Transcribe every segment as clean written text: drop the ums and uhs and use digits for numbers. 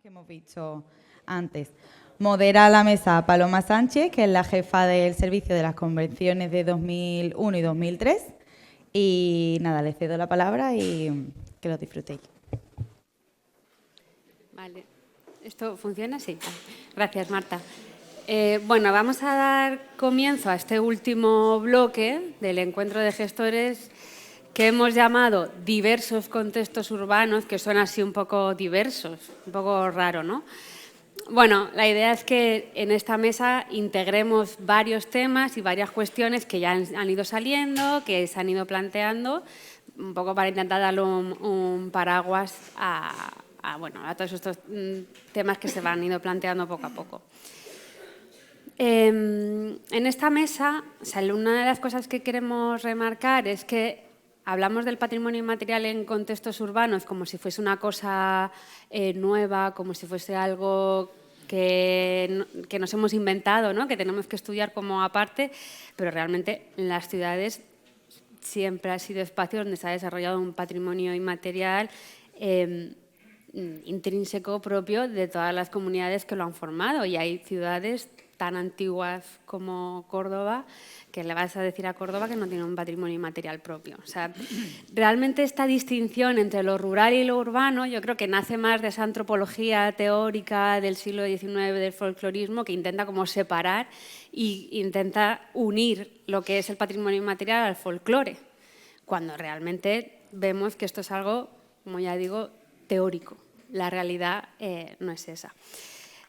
que hemos visto antes. Modera la mesa Paloma Sánchez, que es la jefa del servicio de las convenciones de 2001 y 2003. Y nada, le cedo la palabra y que lo disfrutéis. Vale. ¿Esto funciona? Sí. Gracias, Marta. Bueno, vamos a dar comienzo a este último bloque del encuentro de gestores que hemos llamado diversos contextos urbanos, que suena así un poco diversos, un poco raro, ¿no? Bueno, la idea es que en esta mesa integremos varios temas y varias cuestiones que ya han ido saliendo, que se han ido planteando, un poco para intentar darle un paraguas a todos estos temas que se van ido planteando poco a poco. En esta mesa, una de las cosas que queremos remarcar es que hablamos del patrimonio inmaterial en contextos urbanos como si fuese una cosa nueva, como si fuese algo que nos hemos inventado, ¿no? Que tenemos que estudiar como aparte, pero realmente en las ciudades siempre ha sido espacio donde se ha desarrollado un patrimonio inmaterial intrínseco propio de todas las comunidades que lo han formado, y hay ciudades tan antiguas como Córdoba que le vas a decir a Córdoba que no tiene un patrimonio inmaterial propio. O sea, realmente esta distinción entre lo rural y lo urbano yo creo que nace más de esa antropología teórica del siglo XIX, del folclorismo, que intenta como separar e intenta unir lo que es el patrimonio inmaterial al folclore, cuando realmente vemos que esto es algo, como ya digo, teórico. La realidad no es esa.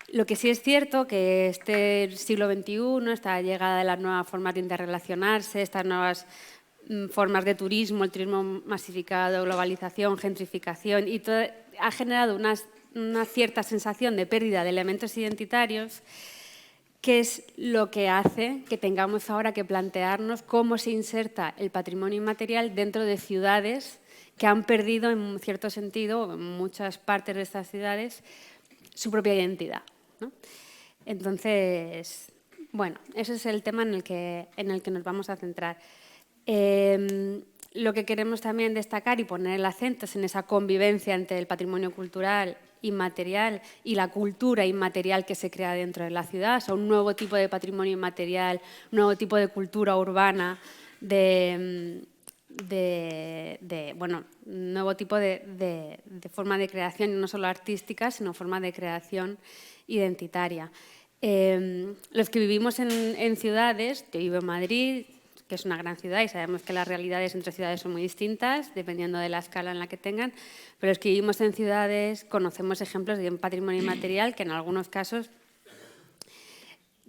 Lo que sí es cierto que este siglo XXI, esta llegada de las nuevas formas de interrelacionarse, estas nuevas formas de turismo, el turismo masificado, globalización, gentrificación, y todo, ha generado una cierta sensación de pérdida de elementos identitarios, que es lo que hace que tengamos ahora que plantearnos cómo se inserta el patrimonio inmaterial dentro de ciudades que han perdido, en cierto sentido, en muchas partes de estas ciudades, su propia identidad, ¿no? Entonces, bueno, ese es el tema en el que nos vamos a centrar. Lo que queremos también destacar y poner el acento es en esa convivencia entre el patrimonio cultural inmaterial y la cultura inmaterial que se crea dentro de la ciudad, o sea, un nuevo tipo de patrimonio inmaterial, un nuevo tipo de cultura urbana, un nuevo tipo de forma de creación, no solo artística, sino forma de creación identitaria. Los que vivimos en ciudades, yo vivo en Madrid, que es una gran ciudad y sabemos que las realidades entre ciudades son muy distintas, dependiendo de la escala en la que tengan, pero los que vivimos en ciudades conocemos ejemplos de un patrimonio inmaterial que en algunos casos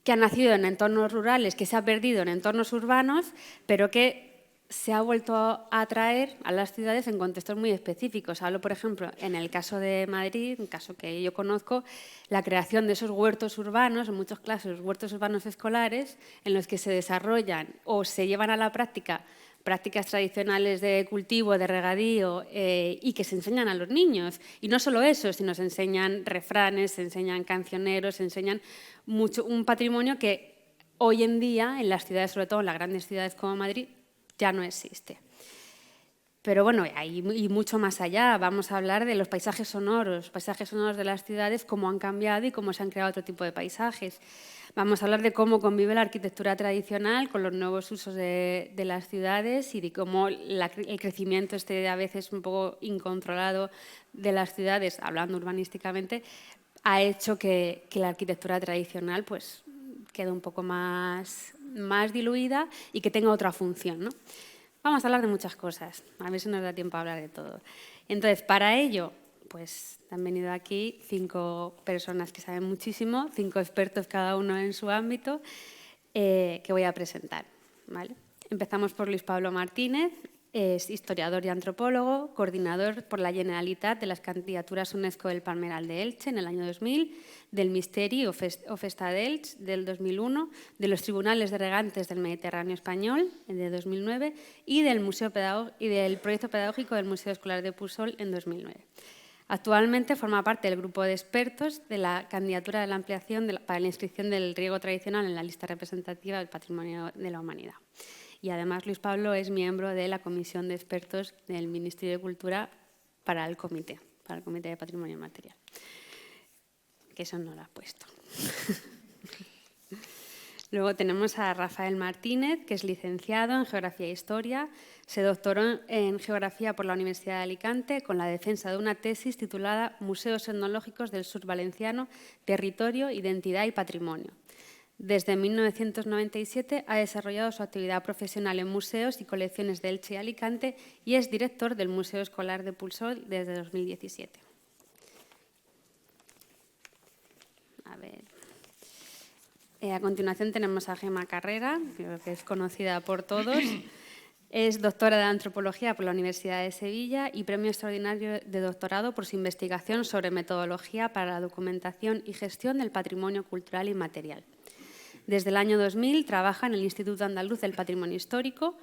que ha nacido en entornos rurales, que se ha perdido en entornos urbanos, pero que se ha vuelto a traer a las ciudades en contextos muy específicos. Hablo, por ejemplo, en el caso de Madrid, un caso que yo conozco, la creación de esos huertos urbanos, en muchos casos huertos urbanos escolares, en los que se desarrollan o se llevan a la práctica prácticas tradicionales de cultivo, de regadío y que se enseñan a los niños. Y no solo eso, sino se enseñan refranes, se enseñan cancioneros, se enseñan un patrimonio que hoy en día en las ciudades, sobre todo en las grandes ciudades como Madrid, ya no existe. Pero bueno, y mucho más allá, vamos a hablar de los paisajes sonoros de las ciudades, cómo han cambiado y cómo se han creado otro tipo de paisajes. Vamos a hablar de cómo convive la arquitectura tradicional con los nuevos usos de las ciudades y de cómo el crecimiento a veces un poco incontrolado de las ciudades, hablando urbanísticamente, ha hecho que la arquitectura tradicional pues, quede un poco más diluida y que tenga otra función, ¿no? Vamos a hablar de muchas cosas, a ver si nos da tiempo a hablar de todo. Entonces, para ello, pues han venido aquí 5 personas que saben muchísimo, 5 expertos cada uno en su ámbito, que voy a presentar, ¿vale? Empezamos por Luis Pablo Martínez, es historiador y antropólogo, coordinador por la Generalitat de las candidaturas UNESCO del Palmeral de Elche en el año 2000, del Misteri o Festa d'Elx del 2001, de los Tribunales de Regantes del Mediterráneo Español de 2009 y del proyecto pedagógico del Museo Escolar de Pusol en 2009. Actualmente forma parte del grupo de expertos de la candidatura de la ampliación para la inscripción del riego tradicional en la lista representativa del Patrimonio de la Humanidad. Y además Luis Pablo es miembro de la Comisión de Expertos del Ministerio de Cultura para el Comité de Patrimonio Inmaterial. que eso no lo ha puesto. Luego tenemos a Rafael Martínez, que es licenciado en Geografía e Historia. Se doctoró en Geografía por la Universidad de Alicante con la defensa de una tesis titulada Museos etnológicos del sur valenciano, territorio, identidad y patrimonio. Desde 1997 ha desarrollado su actividad profesional en museos y colecciones de Elche y Alicante y es director del Museo Escolar de Pulsol desde 2017. A ver. A continuación tenemos a Gemma Carrera, creo que es conocida por todos. Es doctora de Antropología por la Universidad de Sevilla y premio extraordinario de doctorado por su investigación sobre metodología para la documentación y gestión del patrimonio cultural inmaterial. Desde el año 2000 trabaja en el Instituto Andaluz del Patrimonio Histórico,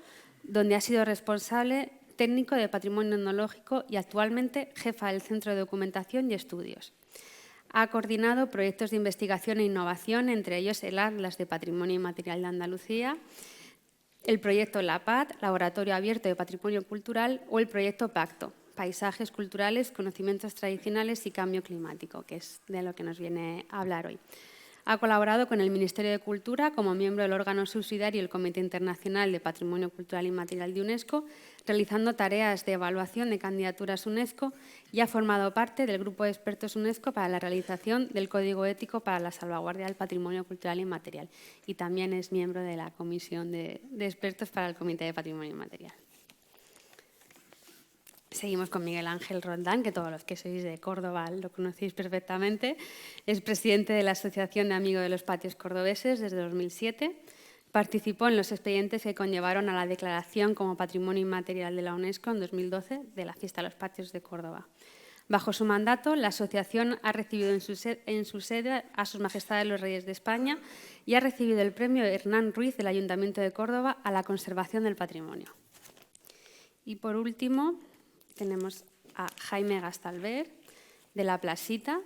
donde ha sido responsable técnico de patrimonio etnológico y actualmente jefa del Centro de Documentación y Estudios. Ha coordinado proyectos de investigación e innovación, entre ellos el Atlas de Patrimonio Inmaterial de Andalucía, el proyecto LAPAT, Laboratorio Abierto de Patrimonio Cultural, o el proyecto Pacto, Paisajes Culturales, Conocimientos Tradicionales y Cambio Climático, que es de lo que nos viene a hablar hoy. Ha colaborado con el Ministerio de Cultura como miembro del órgano subsidiario del Comité Internacional de Patrimonio Cultural Inmaterial de UNESCO, realizando tareas de evaluación de candidaturas UNESCO y ha formado parte del Grupo de Expertos UNESCO para la realización del Código Ético para la Salvaguardia del Patrimonio Cultural Inmaterial y también es miembro de la Comisión de Expertos para el Comité de Patrimonio Inmaterial. Seguimos con Miguel Ángel Roldán, que todos los que sois de Córdoba lo conocéis perfectamente. Es presidente de la Asociación de Amigos de los Patios Cordobeses desde 2007. Participó en los expedientes que conllevaron a la declaración como Patrimonio Inmaterial de la UNESCO en 2012 de la Fiesta de los Patios de Córdoba. Bajo su mandato, la asociación ha recibido en su sede a Sus Majestades los Reyes de España y ha recibido el premio Hernán Ruiz del Ayuntamiento de Córdoba a la conservación del patrimonio. Y por último, tenemos a Jaime Gastalver, de La Plasita,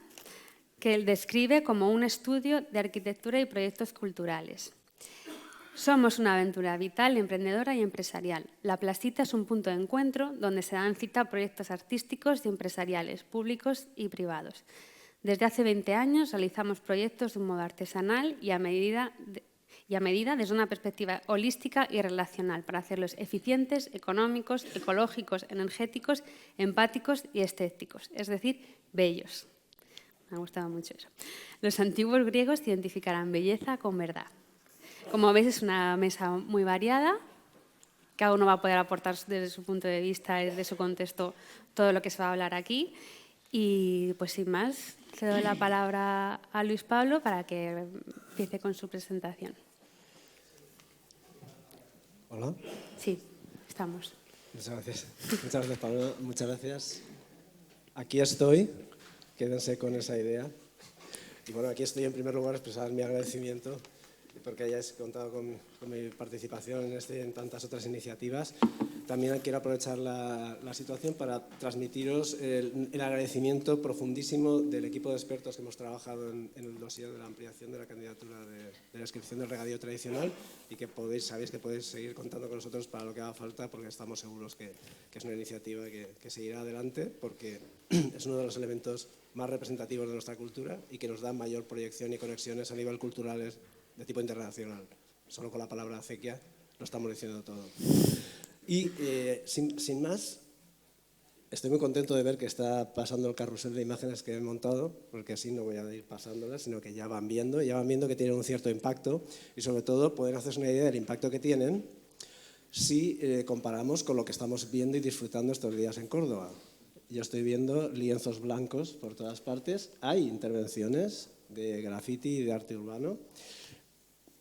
que él describe como un estudio de arquitectura y proyectos culturales. Somos una aventura vital, emprendedora y empresarial. La Plasita es un punto de encuentro donde se dan cita proyectos artísticos y empresariales, públicos y privados. Desde hace 20 años realizamos proyectos de un modo artesanal y a medida desde una perspectiva holística y relacional para hacerlos eficientes, económicos, ecológicos, energéticos, empáticos y estéticos, es decir, bellos. Me ha gustado mucho eso. Los antiguos griegos identificarán belleza con verdad. Como veis, es una mesa muy variada. Cada uno va a poder aportar desde su punto de vista, desde su contexto, todo lo que se va a hablar aquí. Y pues sin más, le doy la palabra a Luis Pablo para que empiece con su presentación. Hola. Sí, estamos. Muchas gracias. Muchas gracias, Pablo. Muchas gracias. Aquí estoy. Quédense con esa idea. Y bueno, aquí estoy en primer lugar a expresar mi agradecimiento porque hayáis contado con mi participación en tantas otras iniciativas. También quiero aprovechar la situación para transmitiros el agradecimiento profundísimo del equipo de expertos que hemos trabajado en el dossier de la ampliación de la candidatura de la inscripción del regadío tradicional y que sabéis que podéis seguir contando con nosotros para lo que haga falta porque estamos seguros que es una iniciativa que seguirá adelante porque es uno de los elementos más representativos de nuestra cultura y que nos da mayor proyección y conexiones a nivel cultural de tipo internacional. Solo con la palabra acequia lo estamos diciendo todo. Y sin más, estoy muy contento de ver que está pasando el carrusel de imágenes que he montado, porque así no voy a ir pasándolas, sino que ya van viendo que tienen un cierto impacto y sobre todo pueden hacerse una idea del impacto que tienen si comparamos con lo que estamos viendo y disfrutando estos días en Córdoba. Yo estoy viendo lienzos blancos por todas partes, hay intervenciones de graffiti y de arte urbano,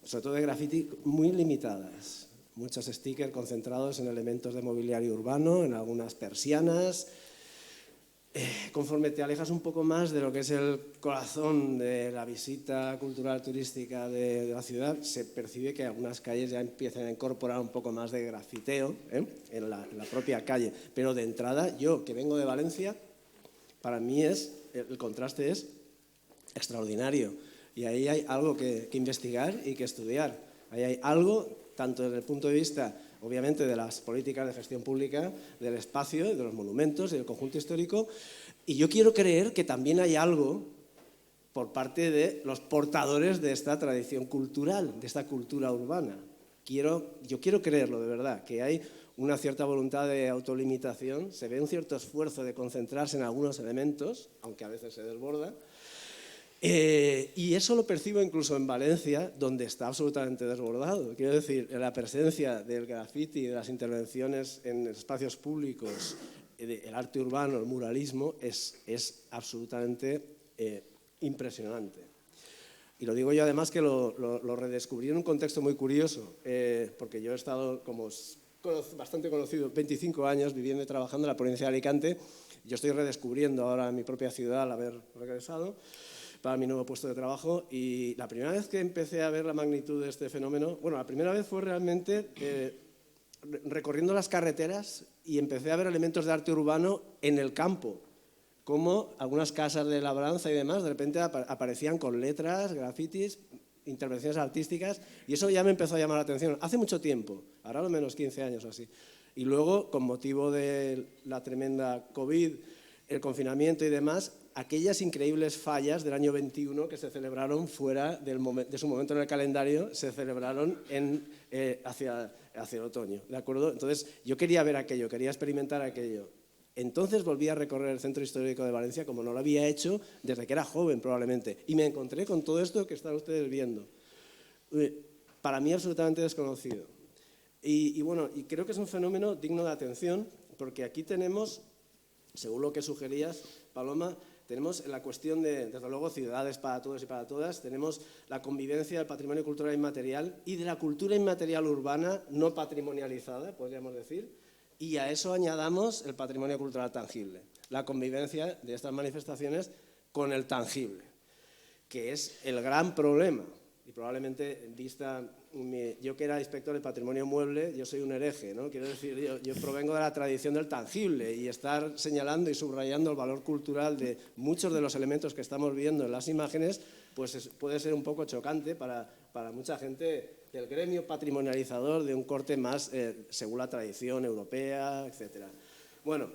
sobre todo de graffiti muy limitadas. Muchos stickers concentrados en elementos de mobiliario urbano, en algunas persianas. Conforme te alejas un poco más de lo que es el corazón de la visita cultural turística de la ciudad, se percibe que algunas calles ya empiezan a incorporar un poco más de grafiteo en la propia calle. Pero de entrada, yo que vengo de Valencia, para mí el contraste es extraordinario. Y ahí hay algo que investigar y que estudiar. Ahí hay algo, tanto desde el punto de vista, obviamente, de las políticas de gestión pública, del espacio, de los monumentos y del conjunto histórico. Y yo quiero creer que también hay algo por parte de los portadores de esta tradición cultural, de esta cultura urbana. Yo quiero creerlo, de verdad, que hay una cierta voluntad de autolimitación, se ve un cierto esfuerzo de concentrarse en algunos elementos, aunque a veces se desborda, y eso lo percibo incluso en Valencia, donde está absolutamente desbordado. Quiero decir, la presencia del graffiti, de las intervenciones en espacios públicos, el arte urbano, el muralismo, es absolutamente impresionante. Y lo digo yo además que lo redescubrí en un contexto muy curioso, porque yo he estado como bastante conocido, 25 años viviendo y trabajando en la provincia de Alicante. Yo estoy redescubriendo ahora mi propia ciudad al haber regresado para mi nuevo puesto de trabajo, y la primera vez que empecé a ver la magnitud de este fenómeno, bueno, la primera vez fue realmente recorriendo las carreteras y empecé a ver elementos de arte urbano en el campo, como algunas casas de labranza y demás, de repente aparecían con letras, grafitis, intervenciones artísticas, y eso ya me empezó a llamar la atención. Hace mucho tiempo, ahora lo menos 15 años o así. Y luego, con motivo de la tremenda COVID, el confinamiento y demás, aquellas increíbles fallas del año 21 que se celebraron fuera de su momento en el calendario, se celebraron hacia el otoño, ¿de acuerdo? Entonces, yo quería ver aquello, quería experimentar aquello. Entonces volví a recorrer el Centro Histórico de Valencia como no lo había hecho desde que era joven probablemente, y me encontré con todo esto que están ustedes viendo. Para mí absolutamente desconocido. Y bueno, y creo que es un fenómeno digno de atención, porque aquí tenemos, según lo que sugerías, Paloma, tenemos la cuestión de, desde luego, ciudades para todos y para todas, tenemos la convivencia del patrimonio cultural inmaterial y de la cultura inmaterial urbana no patrimonializada, podríamos decir, y a eso añadamos el patrimonio cultural tangible, la convivencia de estas manifestaciones con el tangible, que es el gran problema. Y probablemente, yo que era inspector de patrimonio mueble, yo soy un hereje, ¿no? Quiero decir, yo provengo de la tradición del tangible, y estar señalando y subrayando el valor cultural de muchos de los elementos que estamos viendo en las imágenes, pues puede ser un poco chocante para mucha gente del gremio patrimonializador de un corte más según la tradición europea, etc. Bueno,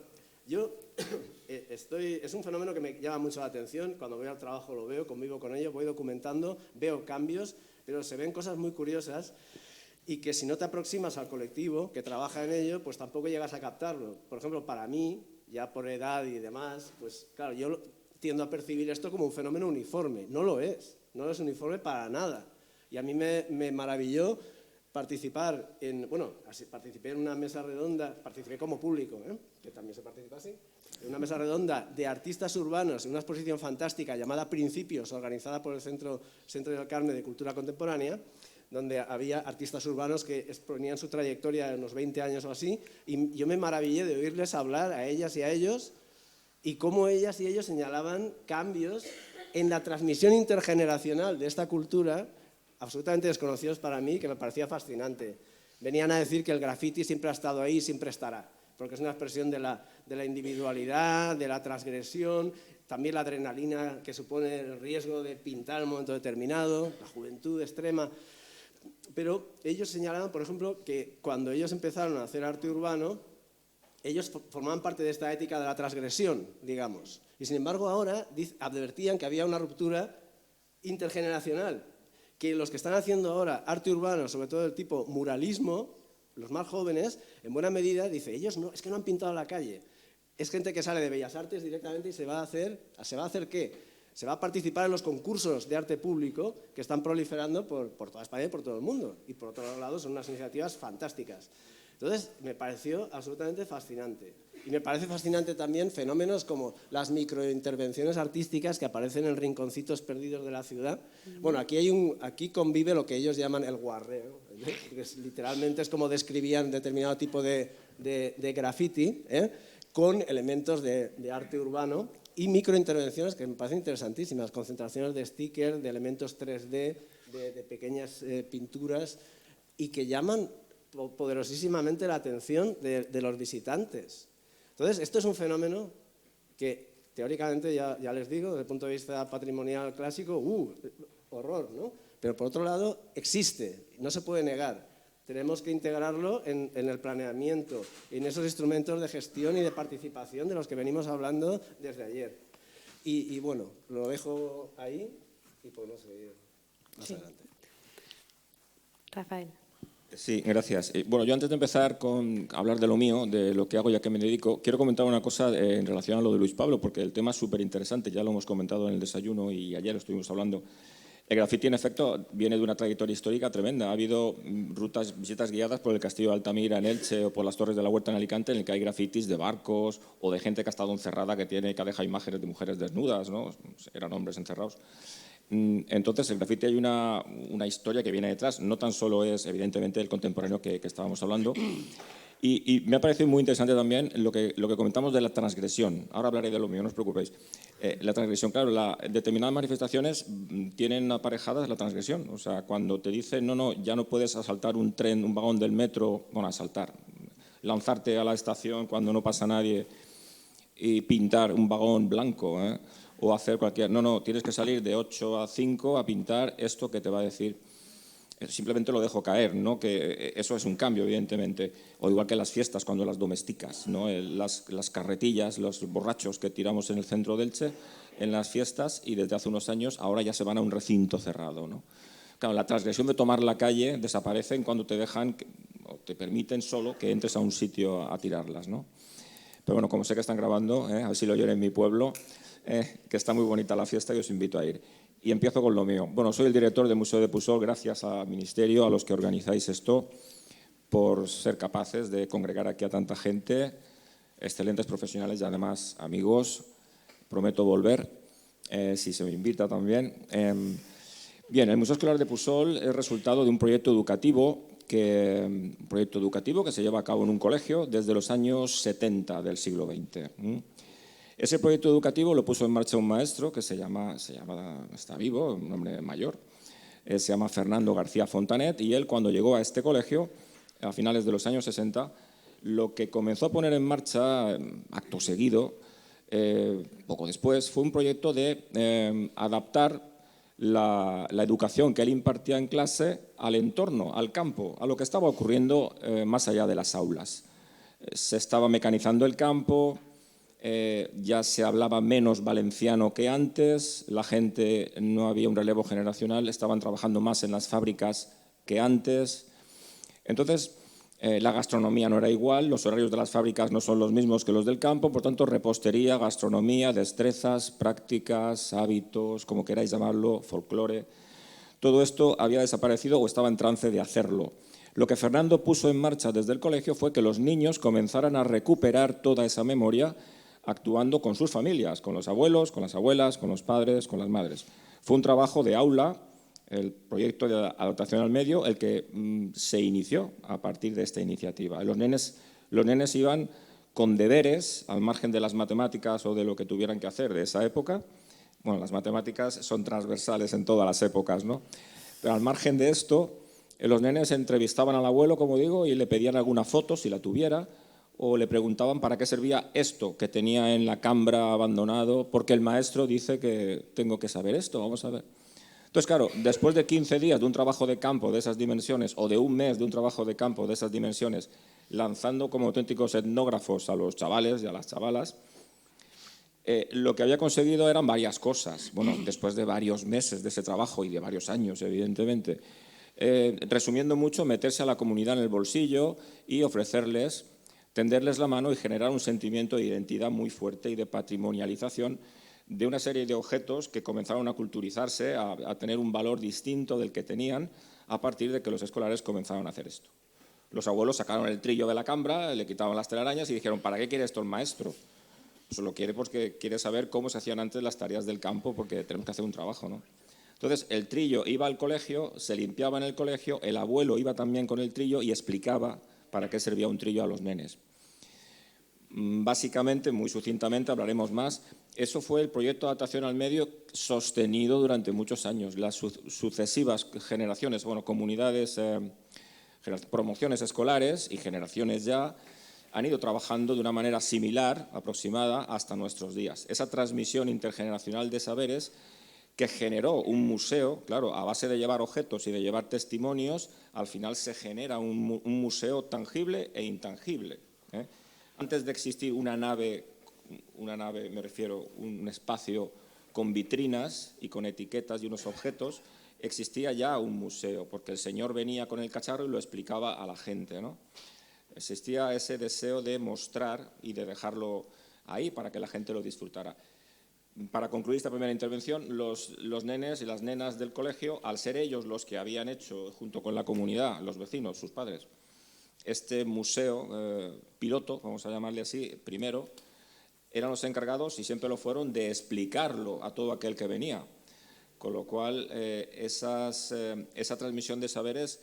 es un fenómeno que me llama mucho la atención. Cuando voy al trabajo lo veo, convivo con ello, voy documentando, veo cambios, pero se ven cosas muy curiosas y que si no te aproximas al colectivo que trabaja en ello, pues tampoco llegas a captarlo. Por ejemplo, para mí, ya por edad y demás, pues claro, yo tiendo a percibir esto como un fenómeno uniforme. No lo es, no es uniforme para nada. Y a mí me maravilló participar participé en una mesa redonda, participé como público, que también se participa así, en una mesa redonda de artistas urbanos, en una exposición fantástica llamada Principios, organizada por el Centro del Carmen de Cultura Contemporánea, donde había artistas urbanos que exponían su trayectoria de unos 20 años o así, y yo me maravillé de oírles hablar a ellas y a ellos, y cómo ellas y ellos señalaban cambios en la transmisión intergeneracional de esta cultura, absolutamente desconocidos para mí, que me parecía fascinante. Venían a decir que el graffiti siempre ha estado ahí y siempre estará, porque es una expresión de la individualidad, de la transgresión, también la adrenalina que supone el riesgo de pintar en un momento determinado, la juventud extrema. Pero ellos señalaban, por ejemplo, que cuando ellos empezaron a hacer arte urbano, ellos formaban parte de esta ética de la transgresión, digamos. Y sin embargo ahora advertían que había una ruptura intergeneracional, que los que están haciendo ahora arte urbano, sobre todo del tipo muralismo, los más jóvenes, en buena medida, dice, ellos no, es que no han pintado la calle. Es gente que sale de Bellas Artes directamente y ¿se va a hacer qué? Se va a participar en los concursos de arte público que están proliferando por toda España y por todo el mundo. Y por otro lado son unas iniciativas fantásticas. Entonces, me pareció absolutamente fascinante. Y me parece fascinante también fenómenos como las microintervenciones artísticas que aparecen en rinconcitos perdidos de la ciudad. Bueno, aquí convive lo que ellos llaman el guarreo, que literalmente es como describían determinado tipo de graffiti, con elementos de arte urbano y microintervenciones que me parecen interesantísimas, concentraciones de stickers, de elementos 3D, de pequeñas pinturas, y que llaman poderosísimamente la atención de los visitantes. Entonces, esto es un fenómeno que teóricamente, ya les digo, desde el punto de vista patrimonial clásico, horror, ¿no? Pero por otro lado, existe, no se puede negar. Tenemos que integrarlo en el planeamiento, en esos instrumentos de gestión y de participación de los que venimos hablando desde ayer. Y bueno, lo dejo ahí y podemos seguir más adelante. Rafael. Sí, gracias. Bueno, yo antes de empezar con hablar de lo mío, de lo que hago y a qué me dedico, quiero comentar una cosa en relación a lo de Luis Pablo, porque el tema es súper interesante, ya lo hemos comentado en el desayuno y ayer estuvimos hablando. El graffiti, en efecto, viene de una trayectoria histórica tremenda. Ha habido visitas guiadas por el Castillo de Altamira en Elche o por las Torres de la Huerta en Alicante, en el que hay grafitis de barcos o de gente que ha estado encerrada, que ha dejado imágenes de mujeres desnudas, ¿no? Eran hombres encerrados. Entonces, el graffiti hay una historia que viene detrás. No tan solo es, evidentemente, el contemporáneo que estábamos hablando. Y me ha parecido muy interesante también lo que comentamos de la transgresión. Ahora hablaré de lo mío, no os preocupéis. La transgresión, claro, determinadas manifestaciones tienen aparejadas la transgresión. O sea, cuando te dicen, no, ya no puedes asaltar un tren, un vagón del metro, bueno, asaltar, lanzarte a la estación cuando no pasa nadie y pintar un vagón blanco, o hacer cualquier... No, tienes que salir de 8 a 5 a pintar esto que te va a decir. Simplemente lo dejo caer, ¿no? Que eso es un cambio, evidentemente. O igual que las fiestas, cuando las domesticas, ¿no? Las carretillas, los borrachos que tiramos en el centro de Elche, en las fiestas, y desde hace unos años ahora ya se van a un recinto cerrado, ¿no? Claro, la transgresión de tomar la calle desaparece cuando te dejan o te permiten solo que entres a un sitio a tirarlas, ¿no? Pero bueno, como sé que están grabando, a ver si lo oyen en mi pueblo, que está muy bonita la fiesta y os invito a ir. Y empiezo con lo mío. Bueno, soy el director del Museo de Pusol, gracias al Ministerio, a los que organizáis esto, por ser capaces de congregar aquí a tanta gente, excelentes profesionales y además amigos. Prometo volver, si se me invita también. Bien, el Museo Escolar de Pusol es resultado de un proyecto educativo que se lleva a cabo en un colegio desde los años 70 del siglo XX. Ese proyecto educativo lo puso en marcha un maestro que está vivo, un hombre mayor, se llama Fernando García Fontanet, y él, cuando llegó a este colegio, a finales de los años 60, lo que comenzó a poner en marcha, acto seguido, poco después, fue un proyecto de adaptar la educación que él impartía en clase al entorno, al campo, a lo que estaba ocurriendo más allá de las aulas. Se estaba mecanizando el campo, ya se hablaba menos valenciano que antes, la gente, no había un relevo generacional, estaban trabajando más en las fábricas que antes. Entonces, la gastronomía no era igual, los horarios de las fábricas no son los mismos que los del campo, por tanto, repostería, gastronomía, destrezas, prácticas, hábitos, como queráis llamarlo, folclore, todo esto había desaparecido o estaba en trance de hacerlo. Lo que Fernando puso en marcha desde el colegio fue que los niños comenzaran a recuperar toda esa memoria actuando con sus familias, con los abuelos, con las abuelas, con los padres, con las madres. Fue un trabajo de aula, el proyecto de adaptación al medio, el que se inició a partir de esta iniciativa. Los nenes iban con deberes, al margen de las matemáticas o de lo que tuvieran que hacer de esa época. Bueno, las matemáticas son transversales en todas las épocas, ¿no? Pero al margen de esto, los nenes entrevistaban al abuelo, como digo, y le pedían alguna foto, si la tuviera, o le preguntaban para qué servía esto que tenía en la cambra abandonado, porque el maestro dice que tengo que saber esto, vamos a ver. Entonces, claro, después de 15 días de un trabajo de campo de esas dimensiones, o de un mes de un trabajo de campo de esas dimensiones, lanzando como auténticos etnógrafos a los chavales y a las chavalas, lo que había conseguido eran varias cosas. Bueno, después de varios meses de ese trabajo y de varios años, evidentemente. Resumiendo mucho, meterse a la comunidad en el bolsillo y ofrecerles, tenderles la mano y generar un sentimiento de identidad muy fuerte y de patrimonialización de una serie de objetos que comenzaron a culturizarse, a tener un valor distinto del que tenían a partir de que los escolares comenzaron a hacer esto. Los abuelos sacaron el trillo de la cambra, le quitaban las telarañas y dijeron, ¿para qué quiere esto el maestro? Pues lo quiere porque quiere saber cómo se hacían antes las tareas del campo, porque tenemos que hacer un trabajo, ¿no? Entonces, el trillo iba al colegio, se limpiaba en el colegio, el abuelo iba también con el trillo y explicaba para qué servía un trillo a los nenes. Básicamente, muy sucintamente, hablaremos más. Eso fue el proyecto de adaptación al medio sostenido durante muchos años. Las sucesivas generaciones, bueno, comunidades, promociones escolares y generaciones ya han ido trabajando de una manera similar, aproximada, hasta nuestros días. Esa transmisión intergeneracional de saberes que generó un museo, claro, a base de llevar objetos y de llevar testimonios, al final se genera un museo tangible e intangible. Antes de existir una nave, me refiero, un espacio con vitrinas y con etiquetas y unos objetos, existía ya un museo, porque el señor venía con el cacharro y lo explicaba a la gente, ¿no? Existía ese deseo de mostrar y de dejarlo ahí para que la gente lo disfrutara. Para concluir esta primera intervención, los nenes y las nenas del colegio, al ser ellos los que habían hecho, junto con la comunidad, los vecinos, sus padres, este museo piloto, vamos a llamarle así, primero, eran los encargados, y siempre lo fueron, de explicarlo a todo aquel que venía. Con lo cual, esa transmisión de saberes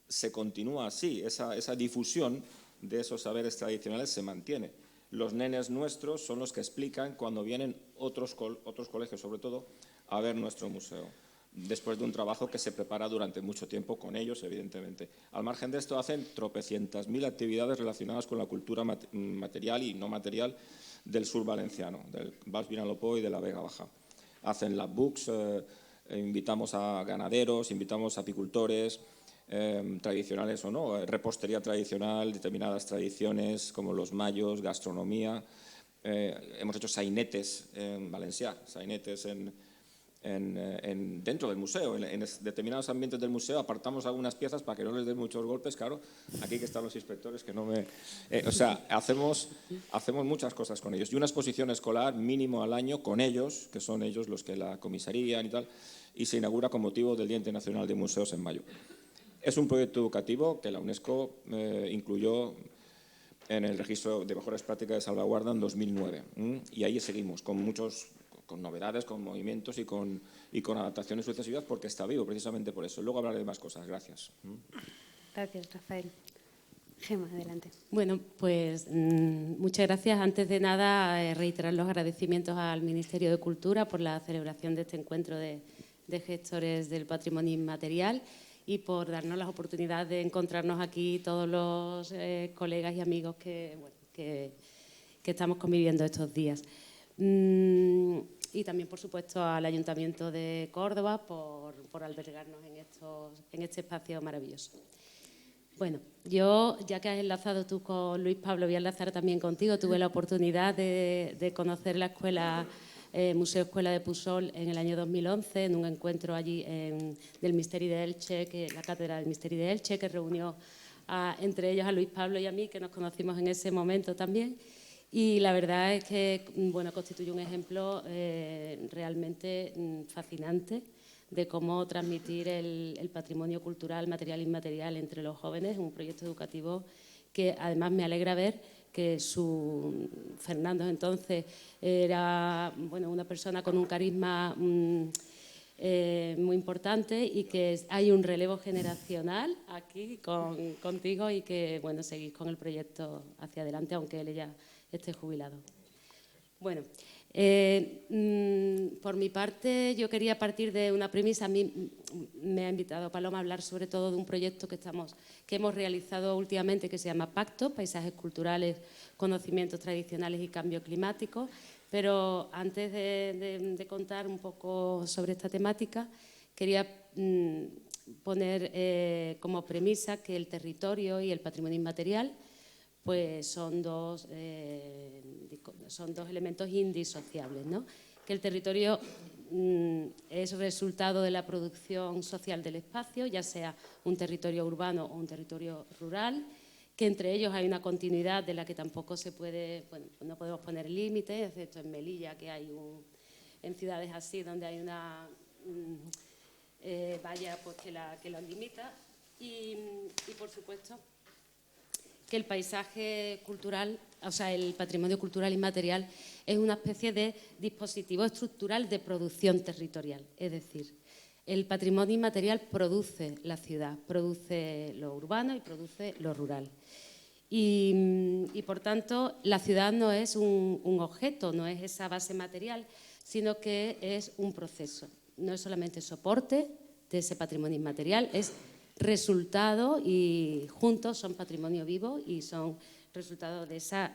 se continúa así, esa difusión de esos saberes tradicionales se mantiene. Los nenes nuestros son los que explican cuando vienen otros colegios, sobre todo, a ver nuestro museo, después de un trabajo que se prepara durante mucho tiempo con ellos, evidentemente. Al margen de esto, hacen tropecientas mil actividades relacionadas con la cultura material y no material del sur valenciano, del Baix Vinalopó y de la Vega Baja. Hacen lab books, invitamos a ganaderos, invitamos a apicultores, tradicionales o no, repostería tradicional, determinadas tradiciones como los mayos, gastronomía. Hemos hecho sainetes en Valencià, sainetes dentro del museo, en determinados ambientes del museo. Apartamos algunas piezas para que no les den muchos golpes, claro, aquí que están los inspectores que no me... o sea, hacemos muchas cosas con ellos. Y una exposición escolar mínimo al año con ellos, que son ellos los que la comisarían y tal, y se inaugura con motivo del Día Internacional de Museos en mayo. Es un proyecto educativo que la UNESCO incluyó en el registro de mejores prácticas de salvaguarda en 2009. Y ahí seguimos con novedades, con movimientos y con adaptaciones sucesivas, porque está vivo precisamente por eso. Luego hablaré de más cosas. Gracias. Gracias, Rafael. Gemma, adelante. Bueno, pues muchas gracias. Antes de nada, reiterar los agradecimientos al Ministerio de Cultura por la celebración de este encuentro de gestores del patrimonio inmaterial y por darnos la oportunidad de encontrarnos aquí todos los colegas y amigos que estamos conviviendo estos días. Y también, por supuesto, al Ayuntamiento de Córdoba por albergarnos en este espacio maravilloso. Bueno, yo, ya que has enlazado tú con Luis Pablo, voy a enlazar también contigo. Tuve la oportunidad de conocer la escuela, Museo Escuela de Pusol, en el año 2011, en un encuentro allí del Misteri de Elche, la cátedra del Misteri de Elche, que reunió entre ellos a Luis Pablo y a mí, que nos conocimos en ese momento también. Y la verdad es que constituye un ejemplo realmente fascinante de cómo transmitir el patrimonio cultural, material e inmaterial entre los jóvenes, un proyecto educativo que además me alegra ver que Fernando entonces era una persona con un carisma muy importante, y que hay un relevo generacional aquí contigo, y que seguís con el proyecto hacia adelante, aunque él ya esté jubilado. Bueno, por mi parte, yo quería partir de una premisa. A mí me ha invitado Paloma a hablar sobre todo de un proyecto que hemos realizado últimamente, que se llama Pacto, Paisajes Culturales, Conocimientos Tradicionales y Cambio Climático. Pero antes de contar un poco sobre esta temática, quería poner como premisa que el territorio y el patrimonio inmaterial pues son dos elementos indisociables, ¿no? Que el territorio es resultado de la producción social del espacio, ya sea un territorio urbano o un territorio rural, que entre ellos hay una continuidad de la que tampoco se puede, no podemos poner límites, excepto en Melilla, que hay en ciudades así donde hay una valla pues, que lo limita, y por supuesto que el paisaje cultural, o sea, el patrimonio cultural inmaterial es una especie de dispositivo estructural de producción territorial. Es decir, el patrimonio inmaterial produce la ciudad, produce lo urbano y produce lo rural. Y por tanto, la ciudad no es un objeto, no es esa base material, sino que es un proceso. No es solamente soporte de ese patrimonio inmaterial, es resultado, y juntos son patrimonio vivo y son resultado de esa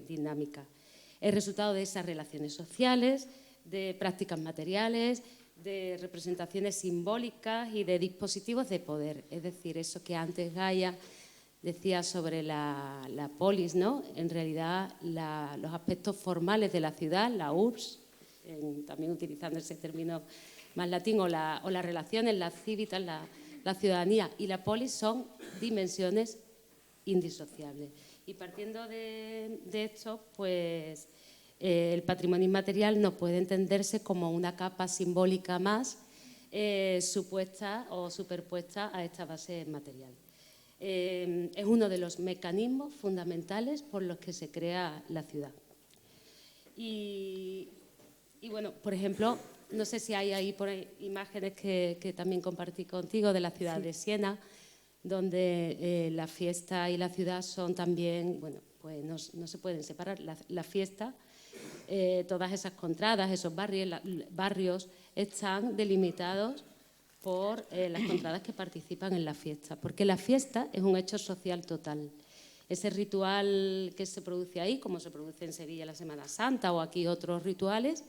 dinámica. Es resultado de esas relaciones sociales, de prácticas materiales, de representaciones simbólicas y de dispositivos de poder. Es decir, eso que antes Gaia decía sobre la polis, ¿no? En realidad, los aspectos formales de la ciudad, la URSS, también utilizando ese término más latín, o las relaciones, las cívicas, la ciudadanía y la polis son dimensiones indisociables. Y partiendo de esto, pues el patrimonio inmaterial no puede entenderse como una capa simbólica más supuesta o superpuesta a esta base material. Es uno de los mecanismos fundamentales por los que se crea la ciudad. Y bueno, por ejemplo, no sé si hay ahí por ahí imágenes que también compartí contigo de la ciudad de Siena, donde la fiesta y la ciudad son también, bueno, pues no se pueden separar. La fiesta, todas esas contradas, esos barrios están delimitados por las contradas que participan en la fiesta, porque la fiesta es un hecho social total. Ese ritual que se produce ahí, como se produce en Sevilla la Semana Santa o aquí otros rituales,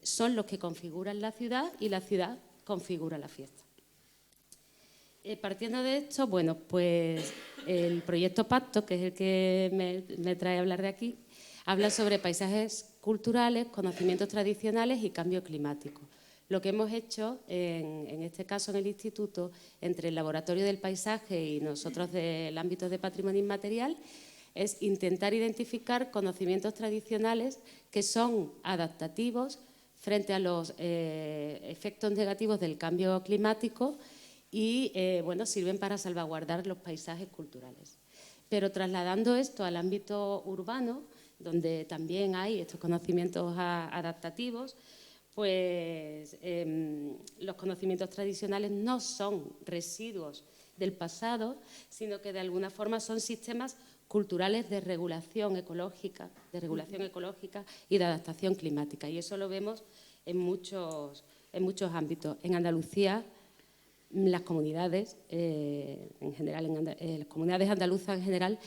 son los que configuran la ciudad y la ciudad configura la fiesta. Partiendo de esto, bueno, pues el proyecto Pacto, que es el que me trae a hablar de aquí, habla sobre paisajes culturales, conocimientos tradicionales y cambio climático. Lo que hemos hecho, en este caso en el Instituto, entre el Laboratorio del Paisaje y nosotros del ámbito de patrimonio inmaterial, es intentar identificar conocimientos tradicionales que son adaptativos frente a los efectos negativos del cambio climático y bueno, sirven para salvaguardar los paisajes culturales. Pero trasladando esto al ámbito urbano, donde también hay estos conocimientos adaptativos, pues los conocimientos tradicionales no son residuos del pasado, sino que de alguna forma son sistemas culturales de regulación ecológica y de adaptación climática. Y eso lo vemos en muchos ámbitos. En Andalucía, las comunidades en general, las comunidades andaluzas en general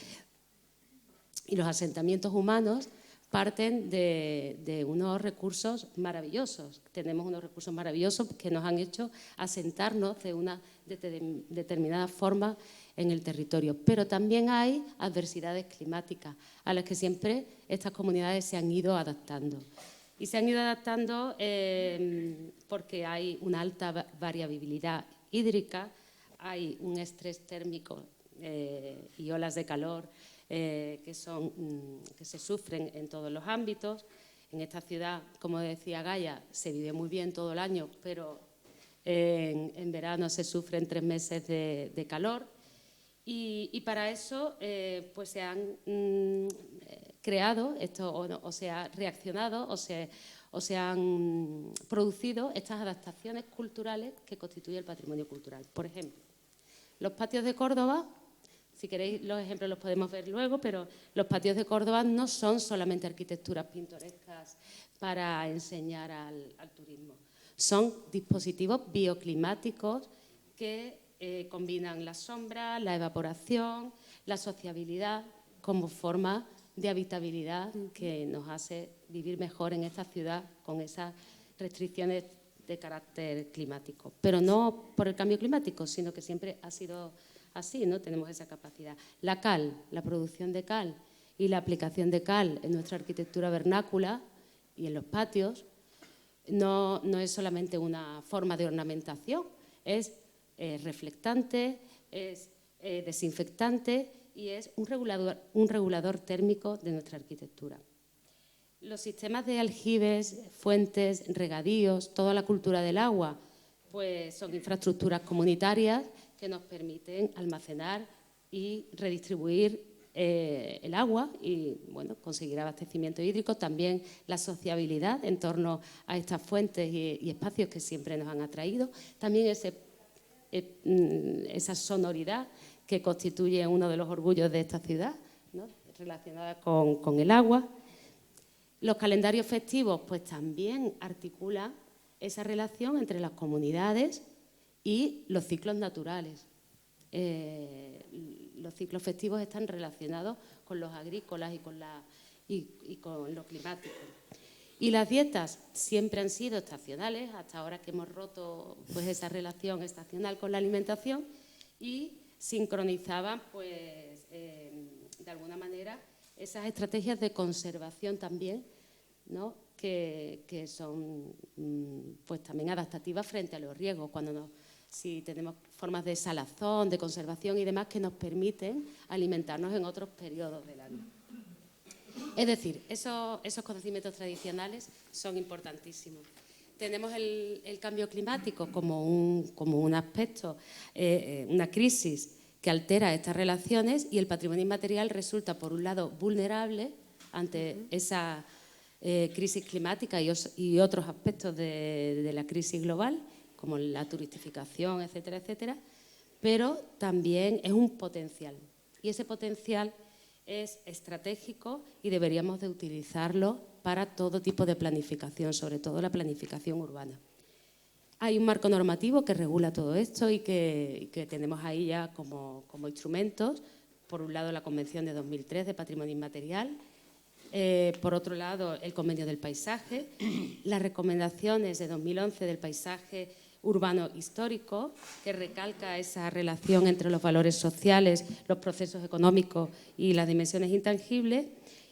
y los asentamientos humanos parten de unos recursos maravillosos. Tenemos unos recursos maravillosos que nos han hecho asentarnos de una determinada forma en el territorio. Pero también hay adversidades climáticas a las que siempre estas comunidades se han ido adaptando. Y se han ido adaptando porque hay una alta variabilidad hídrica, hay un estrés térmico y olas de calor que se sufren en todos los ámbitos. En esta ciudad, como decía Gaia, se vive muy bien todo el año, pero en verano se sufren 3 meses de calor. Y para eso pues se han creado, o se ha reaccionado, o se han producido estas adaptaciones culturales que constituye el patrimonio cultural. Por ejemplo, los patios de Córdoba. Si queréis los ejemplos los podemos ver luego, pero los patios de Córdoba no son solamente arquitecturas pintorescas para enseñar al turismo. Son dispositivos bioclimáticos que combinan la sombra, la evaporación, la sociabilidad como forma de habitabilidad que nos hace vivir mejor en esta ciudad con esas restricciones de carácter climático. Pero no por el cambio climático, sino que siempre ha sido así, ¿no? Tenemos esa capacidad. La cal, la producción de cal y la aplicación de cal en nuestra arquitectura vernácula y en los patios no es solamente una forma de ornamentación, es reflectante, es desinfectante y es un regulador térmico de nuestra arquitectura. Los sistemas de aljibes, fuentes, regadíos, toda la cultura del agua, pues son infraestructuras comunitarias que nos permiten almacenar y redistribuir el agua y bueno, conseguir abastecimiento hídrico, también la sociabilidad en torno a estas fuentes y espacios que siempre nos han atraído, también esa sonoridad que constituye uno de los orgullos de esta ciudad, ¿no? Relacionada con el agua. Los calendarios festivos pues también articulan esa relación entre las comunidades y los ciclos naturales. Los ciclos festivos están relacionados con los agrícolas y con lo climático. Y las dietas siempre han sido estacionales, hasta ahora que hemos roto pues, esa relación estacional con la alimentación y sincronizaban pues, de alguna manera esas estrategias de conservación también, ¿no? que son pues también adaptativas frente a los riesgos, si tenemos formas de salazón, de conservación y demás que nos permiten alimentarnos en otros periodos del año. Es decir, esos conocimientos tradicionales son importantísimos. Tenemos el cambio climático como un aspecto, una crisis que altera estas relaciones, y el patrimonio inmaterial resulta, por un lado, vulnerable ante esa crisis climática y otros aspectos de la crisis global, como la turistificación, etcétera, etcétera, pero también es un potencial. Y ese potencial es estratégico y deberíamos de utilizarlo para todo tipo de planificación, sobre todo la planificación urbana. Hay un marco normativo que regula todo esto y que tenemos ahí ya como instrumentos. Por un lado, la Convención de 2003 de Patrimonio Inmaterial. Por otro lado, el Convenio del Paisaje. Las recomendaciones de 2011 del Paisaje Urbano Histórico, que recalca esa relación entre los valores sociales, los procesos económicos y las dimensiones intangibles.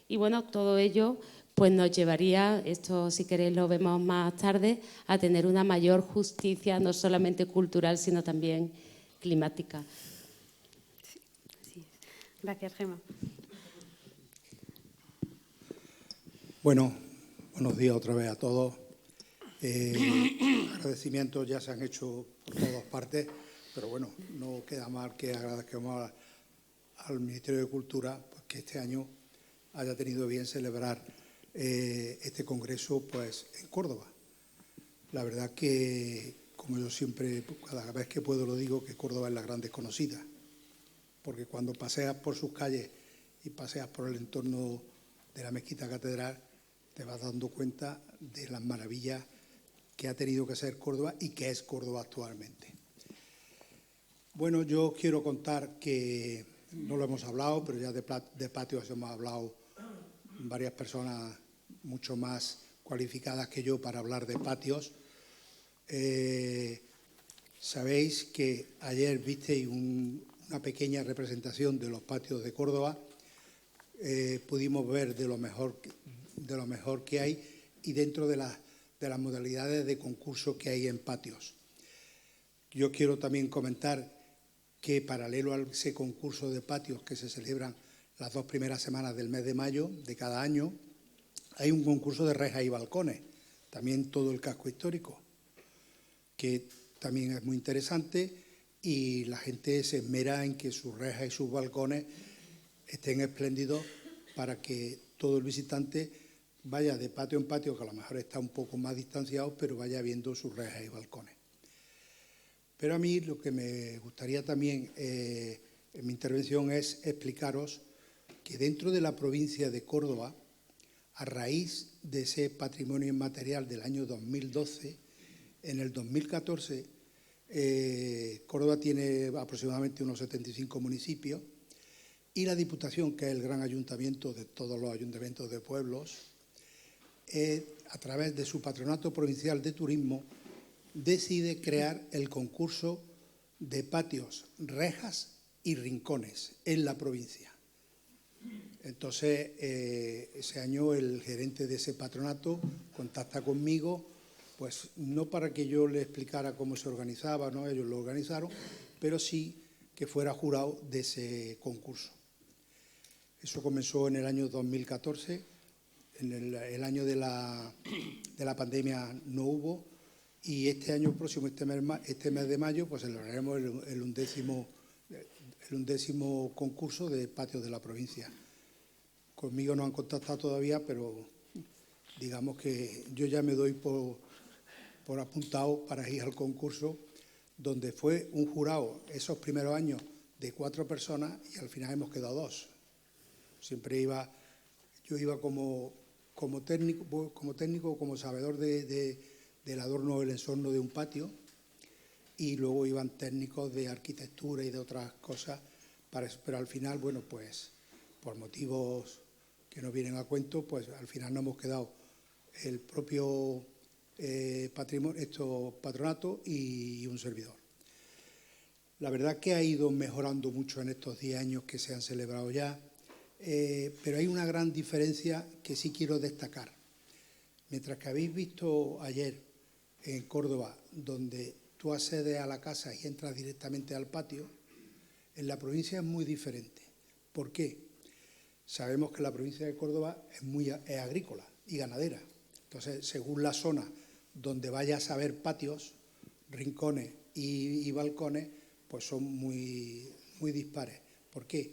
Y bueno, todo ello pues nos llevaría, esto si queréis lo vemos más tarde, a tener una mayor justicia, no solamente cultural, sino también climática. Sí. Gracias, Gemma. Bueno, buenos días otra vez a todos. Agradecimientos ya se han hecho por todas partes, pero bueno, no queda mal que agradezcamos al Ministerio de Cultura pues, que este año haya tenido bien celebrar este congreso pues, en Córdoba. La verdad que, como yo siempre, cada vez que puedo lo digo, que Córdoba es la gran desconocida, porque cuando paseas por sus calles y paseas por el entorno de la Mezquita Catedral, te vas dando cuenta de las maravillas que ha tenido que ser Córdoba y que es Córdoba actualmente. Bueno, yo quiero contar que, no lo hemos hablado, pero ya de patios hemos hablado varias personas mucho más cualificadas que yo para hablar de patios. Sabéis que ayer visteis una pequeña representación de los patios de Córdoba. Pudimos ver de lo mejor que hay y dentro de las modalidades de concurso que hay en patios. Yo quiero también comentar que paralelo a ese concurso de patios que se celebran las 2 primeras semanas del mes de mayo de cada año, hay un concurso de rejas y balcones, también todo el casco histórico, que también es muy interesante y la gente se esmera en que sus rejas y sus balcones estén espléndidos para que todo el visitante vaya de patio en patio, que a lo mejor está un poco más distanciado, pero vaya viendo sus rejas y balcones. Pero a mí lo que me gustaría también en mi intervención es explicaros que dentro de la provincia de Córdoba, a raíz de ese patrimonio inmaterial del año 2012, en el 2014, Córdoba tiene aproximadamente unos 75 municipios y la Diputación, que es el gran ayuntamiento de todos los ayuntamientos de pueblos, a través de su Patronato Provincial de Turismo, decide crear el concurso de patios, rejas y rincones en la provincia. Entonces, ese año el gerente de ese patronato contacta conmigo, pues no para que yo le explicara cómo se organizaba, ¿no? Ellos lo organizaron, pero sí que fuera jurado de ese concurso. Eso comenzó en el año 2014, en el año de la pandemia no hubo, y este año próximo, este mes de mayo, pues celebraremos el undécimo concurso de patios de la provincia. Conmigo no han contactado todavía, pero digamos que yo ya me doy por apuntado para ir al concurso, donde fue un jurado esos primeros años de 4 personas y al final hemos quedado 2. Yo iba como técnico, como sabedor del adorno o el ensorno de un patio, y luego iban técnicos de arquitectura y de otras cosas, pero al final, bueno, pues por motivos que no vienen a cuento, pues al final no hemos quedado el propio patronato y un servidor. La verdad que ha ido mejorando mucho en estos 10 años que se han celebrado ya, pero hay una gran diferencia que sí quiero destacar. Mientras que habéis visto ayer en Córdoba, donde tú accedes a la casa y entras directamente al patio, en la provincia es muy diferente. ¿Por qué? Sabemos que la provincia de Córdoba es agrícola y ganadera. Entonces, según la zona donde vayas a ver patios, rincones y balcones, pues son muy dispares. ¿Por qué?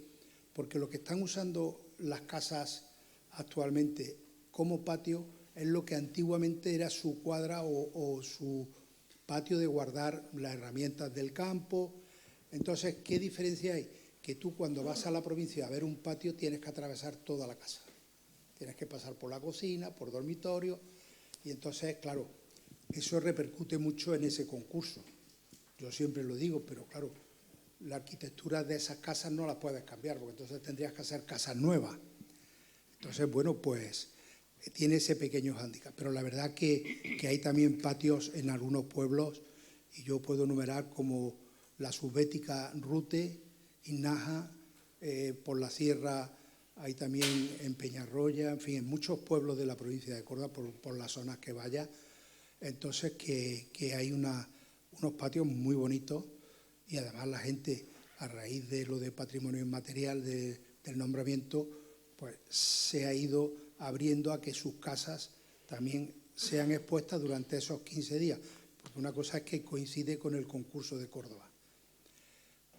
Porque lo que están usando las casas actualmente como patio es lo que antiguamente era su cuadra o su patio de guardar las herramientas del campo. Entonces, ¿qué diferencia hay? Que tú cuando vas a la provincia a ver un patio tienes que atravesar toda la casa. Tienes que pasar por la cocina, por dormitorio, y entonces, claro, eso repercute mucho en ese concurso. Yo siempre lo digo, pero claro, la arquitectura de esas casas no la puedes cambiar, porque entonces tendrías que hacer casas nuevas. Entonces, bueno, pues tiene ese pequeño hándicap. Pero la verdad que hay también patios en algunos pueblos, y yo puedo enumerar como la subbética Rute, Inaja, por la sierra hay también en Peñarroya, en fin, en muchos pueblos de la provincia de Córdoba, por las zonas que vaya. Entonces, que hay unos patios muy bonitos, y además la gente, a raíz de lo de patrimonio inmaterial, del nombramiento, pues se ha ido abriendo a que sus casas también sean expuestas durante esos 15 días. Porque una cosa es que coincide con el concurso de Córdoba.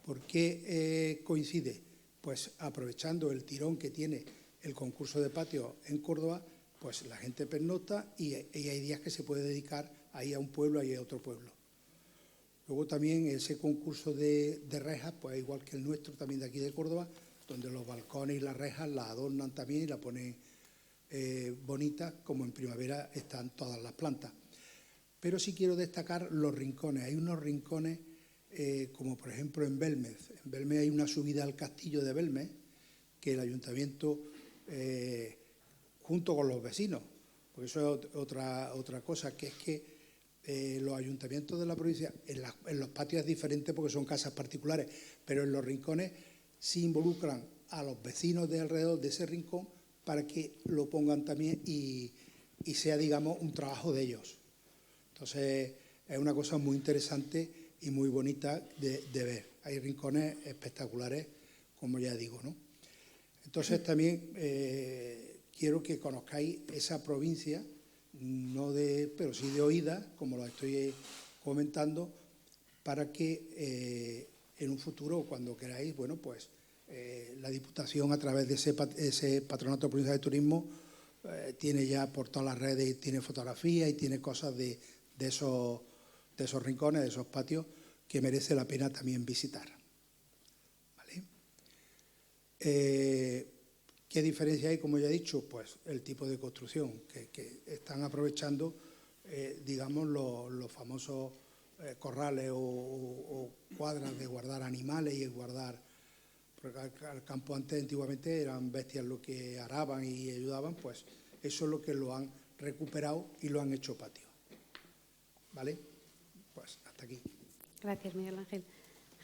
¿Por qué coincide? Pues aprovechando el tirón que tiene el concurso de patio en Córdoba, pues la gente pernocta y hay días que se puede dedicar ahí a un pueblo, ahí a otro pueblo. Luego también ese concurso de rejas, pues igual que el nuestro también de aquí de Córdoba, donde los balcones y las rejas las adornan también y la ponen bonitas, como en primavera están todas las plantas. Pero sí quiero destacar los rincones. Hay unos rincones, como por ejemplo en Belmez. En Belmez hay una subida al castillo de Belmez, que el ayuntamiento, junto con los vecinos, porque eso es otra cosa, que es que los ayuntamientos de la provincia, en los patios es diferente porque son casas particulares, pero en los rincones sí involucran a los vecinos de alrededor de ese rincón para que lo pongan también y sea, digamos, un trabajo de ellos. Entonces, es una cosa muy interesante y muy bonita de ver. Hay rincones espectaculares, como ya digo, ¿no? Entonces, también quiero que conozcáis esa provincia, pero sí de oídas, como lo estoy comentando, para que en un futuro, cuando queráis, bueno, pues la Diputación, a través de ese Patronato Provincial de Turismo, tiene ya por todas las redes, tiene fotografías y tiene cosas de esos rincones, de esos patios, que merece la pena también visitar. ¿Vale? ¿Qué diferencia hay? Como ya he dicho, pues el tipo de construcción, que están aprovechando, digamos, los famosos corrales o cuadras de guardar animales y guardar, porque al campo antiguamente eran bestias lo que araban y ayudaban, pues eso es lo que lo han recuperado y lo han hecho patio. ¿Vale? Pues hasta aquí. Gracias, Miguel Ángel.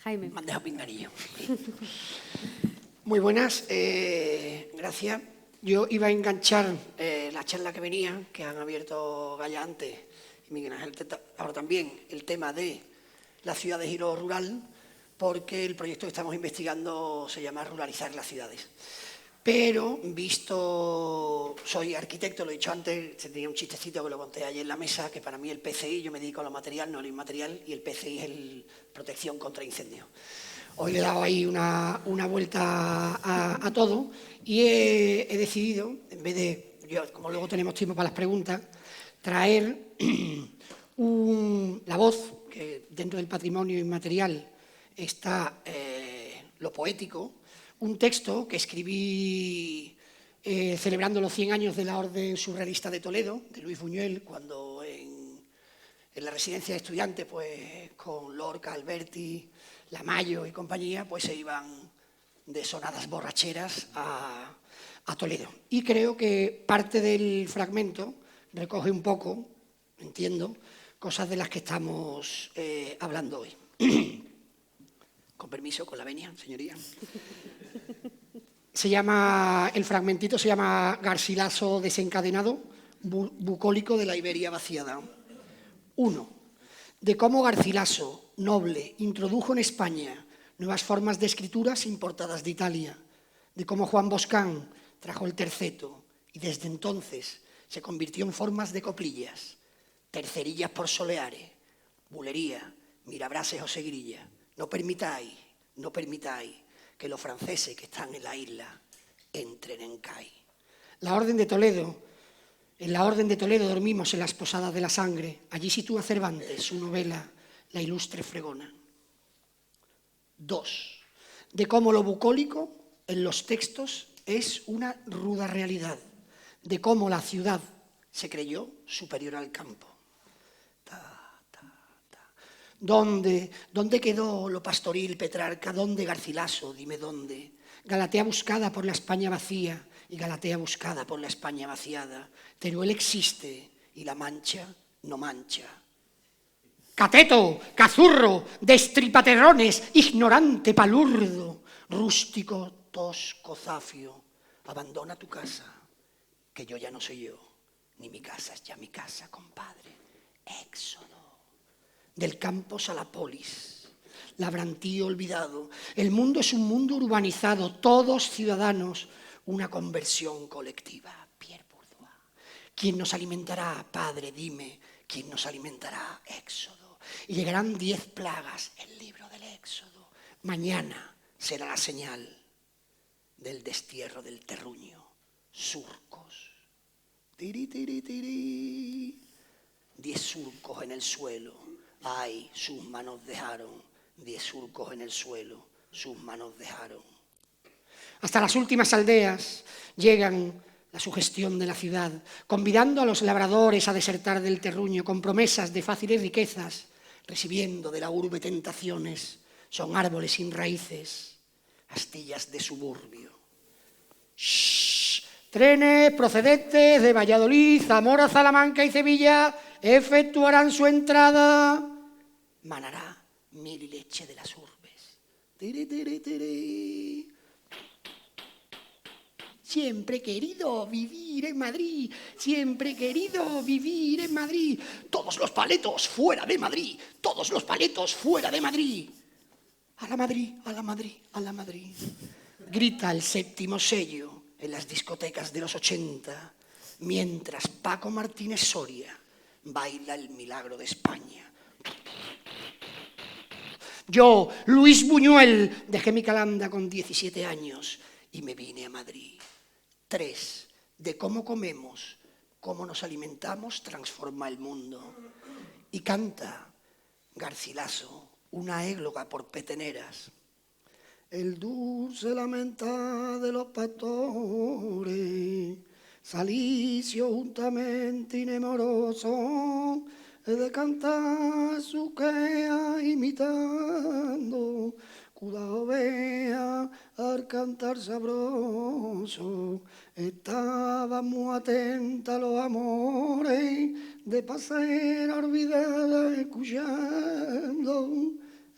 Jaime. Me han dejado pinganillo. Muy buenas, gracias. Yo iba a enganchar la charla que venía, que han abierto Gaya antes, y Miguel Ángel ahora también, el tema de las ciudades y lo rural, porque el proyecto que estamos investigando se llama Ruralizar las ciudades. Pero soy arquitecto, lo he dicho antes, tenía un chistecito que lo conté ayer en la mesa, que para mí el PCI, yo me dedico a lo material, no a lo inmaterial, y el PCI es protección contra incendios. Hoy le he dado ahí una vuelta a todo y he decidido, en vez de, como luego tenemos tiempo para las preguntas, traer la voz, que dentro del patrimonio inmaterial está lo poético, un texto que escribí celebrando los 100 años de la Orden Surrealista de Toledo, de Luis Buñuel, cuando en la residencia de estudiantes, pues con Lorca, Alberti, Lamayo y compañía, pues se iban de sonadas borracheras a Toledo. Y creo que parte del fragmento recoge un poco, entiendo, cosas de las que estamos hablando hoy. Con permiso, con la venia, señoría. El fragmentito se llama Garcilaso desencadenado, bucólico de la Iberia vaciada. 1. De cómo Garcilaso, noble, introdujo en España nuevas formas de escrituras importadas de Italia, de cómo Juan Boscán trajo el terceto y desde entonces se convirtió en formas de coplillas, tercerillas por soleare, bulería, mirabrases o seguirilla. No permitáis que los franceses que están en la isla entren en CAI. La Orden de Toledo. En la Orden de Toledo dormimos en las posadas de la sangre. Allí sitúa Cervantes su novela La ilustre fregona. 2. De cómo lo bucólico en los textos es una ruda realidad. De cómo la ciudad se creyó superior al campo. ¿Dónde quedó lo pastoril, Petrarca? ¿Dónde Garcilaso? Dime dónde. Galatea buscada por la España vacía y Galatea buscada por la España vaciada. Teruel existe y la Mancha no mancha. Cateto, cazurro, destripaterrones, ignorante, palurdo, rústico, tosco, zafio, abandona tu casa, que yo ya no soy yo, ni mi casa es ya mi casa, compadre. Éxodo. Del campos a la polis, labrantío olvidado. El mundo es un mundo urbanizado, todos ciudadanos, una conversión colectiva. Pierre Bourdieu. ¿Quién nos alimentará, Padre? Dime, ¿quién nos alimentará? Éxodo. Y llegarán 10 plagas, el libro del Éxodo. Mañana será la señal del destierro del terruño. Surcos. Tiri, tiri, tiri. 10 surcos en el suelo. Ay, sus manos dejaron, 10 surcos en el suelo, sus manos dejaron. Hasta las últimas aldeas llegan la sugestión de la ciudad, convidando a los labradores a desertar del terruño con promesas de fáciles riquezas, recibiendo de la urbe tentaciones, son árboles sin raíces, astillas de suburbio. ¡Shh! Trenes procedentes de Valladolid, Zamora, Salamanca y Sevilla efectuarán su entrada. Manará miel y leche de las urbes. Tiri, tiri, tiri. Siempre he querido vivir en Madrid, siempre he querido vivir en Madrid. Todos los paletos fuera de Madrid, todos los paletos fuera de Madrid. A la Madrid, a la Madrid, a la Madrid. Grita el séptimo sello en las discotecas de los 80, mientras Paco Martínez Soria baila el milagro de España. Yo, Luis Buñuel, dejé mi calanda con 17 años y me vine a Madrid. 3. De cómo comemos, cómo nos alimentamos, transforma el mundo. Y canta Garcilaso, una égloga por peteneras. El dulce lamenta de los pastores, salicio juntamente inemoroso, de cantar su queja imitando, cuidado vea al cantar sabroso, estaba muy atenta a los amores, de pasar olvidada escuchando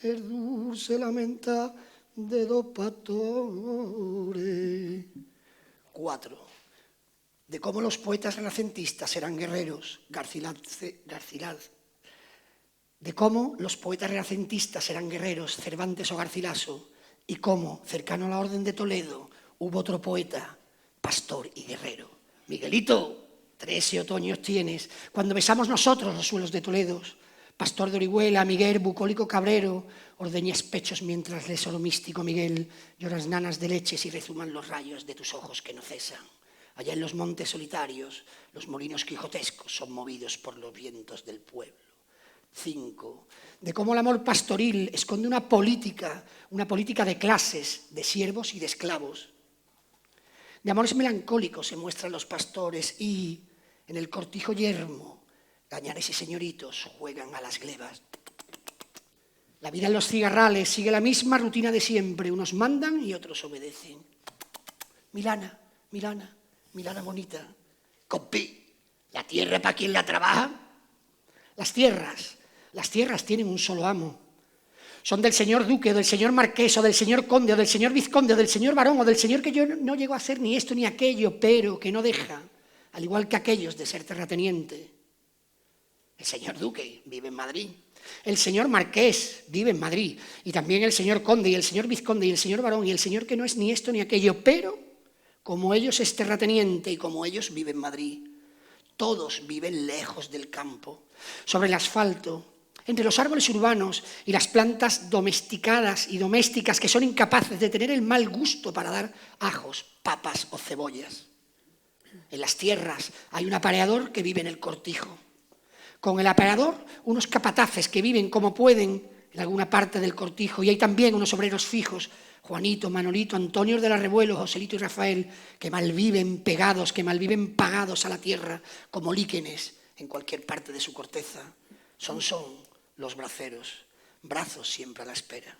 el dulce lamenta de dos pastores. 4. De cómo los poetas renacentistas eran guerreros, de cómo los poetas renacentistas eran guerreros, Cervantes o Garcilaso, y cómo, cercano a la Orden de Toledo, hubo otro poeta, pastor y guerrero. Miguelito, 13 otoños tienes, cuando besamos nosotros los suelos de Toledo. Pastor de Orihuela, Miguel, bucólico cabrero, ordeñas pechos mientras lees oro místico, Miguel, lloras nanas de leches y rezuman los rayos de tus ojos que no cesan. Allá en los montes solitarios, los molinos quijotescos son movidos por los vientos del pueblo. 5. De cómo el amor pastoril esconde una política de clases, de siervos y de esclavos. De amores melancólicos se muestran los pastores y, en el cortijo yermo, gañares y señoritos juegan a las glebas. La vida en los cigarrales sigue la misma rutina de siempre. Unos mandan y otros obedecen. Milana, Milana, Milana bonita. Compi, ¿la tierra para quién la trabaja? Las tierras tienen un solo amo. Son del señor duque, o del señor marqués, o del señor conde, o del señor vizconde, o del señor barón, o del señor que yo no llego a ser ni esto ni aquello, pero que no deja al igual que aquellos de ser terrateniente. El señor Duque vive en Madrid. El señor Marqués vive en Madrid. Y también el señor Conde y el señor Vizconde y el señor Barón y el señor que no es ni esto ni aquello. Pero, como ellos es terrateniente y como ellos viven en Madrid, todos viven lejos del campo, sobre el asfalto, entre los árboles urbanos y las plantas domesticadas y domésticas que son incapaces de tener el mal gusto para dar ajos, papas o cebollas. En las tierras hay un apareador que vive en el cortijo. Con el apareador, unos capataces que viven como pueden en alguna parte del cortijo. Y hay también unos obreros fijos, Juanito, Manolito, Antonio de la Revuelo, Joselito y Rafael, que malviven pegados, que malviven pagados a la tierra, como líquenes en cualquier parte de su corteza. Son los braceros, brazos siempre a la espera.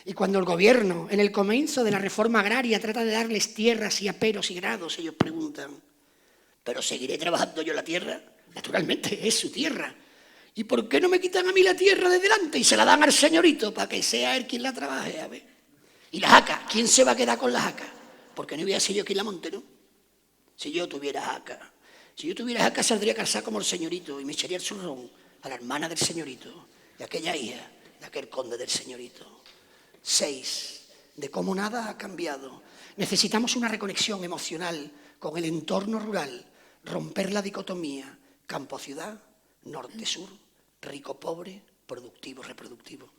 Y cuando el gobierno, en el comienzo de la reforma agraria, trata de darles tierras y aperos y grados, ellos preguntan, ¿pero seguiré trabajando yo la tierra? Naturalmente, es su tierra. ¿Y por qué no me quitan a mí la tierra de delante y se la dan al señorito para que sea él quien la trabaje? A ver. ¿Y la jaca? ¿Quién se va a quedar con la jaca? Porque no voy a ser yo quien la monte, ¿no? Si yo tuviera jaca. Si yo tuviera jaca, saldría casada como el señorito y me echaría el zurrón a la hermana del señorito y a aquella hija de aquel conde del señorito. 6. De cómo nada ha cambiado. Necesitamos una reconexión emocional con el entorno rural, romper la dicotomía campo-ciudad, norte-sur, rico-pobre, productivo-reproductivo.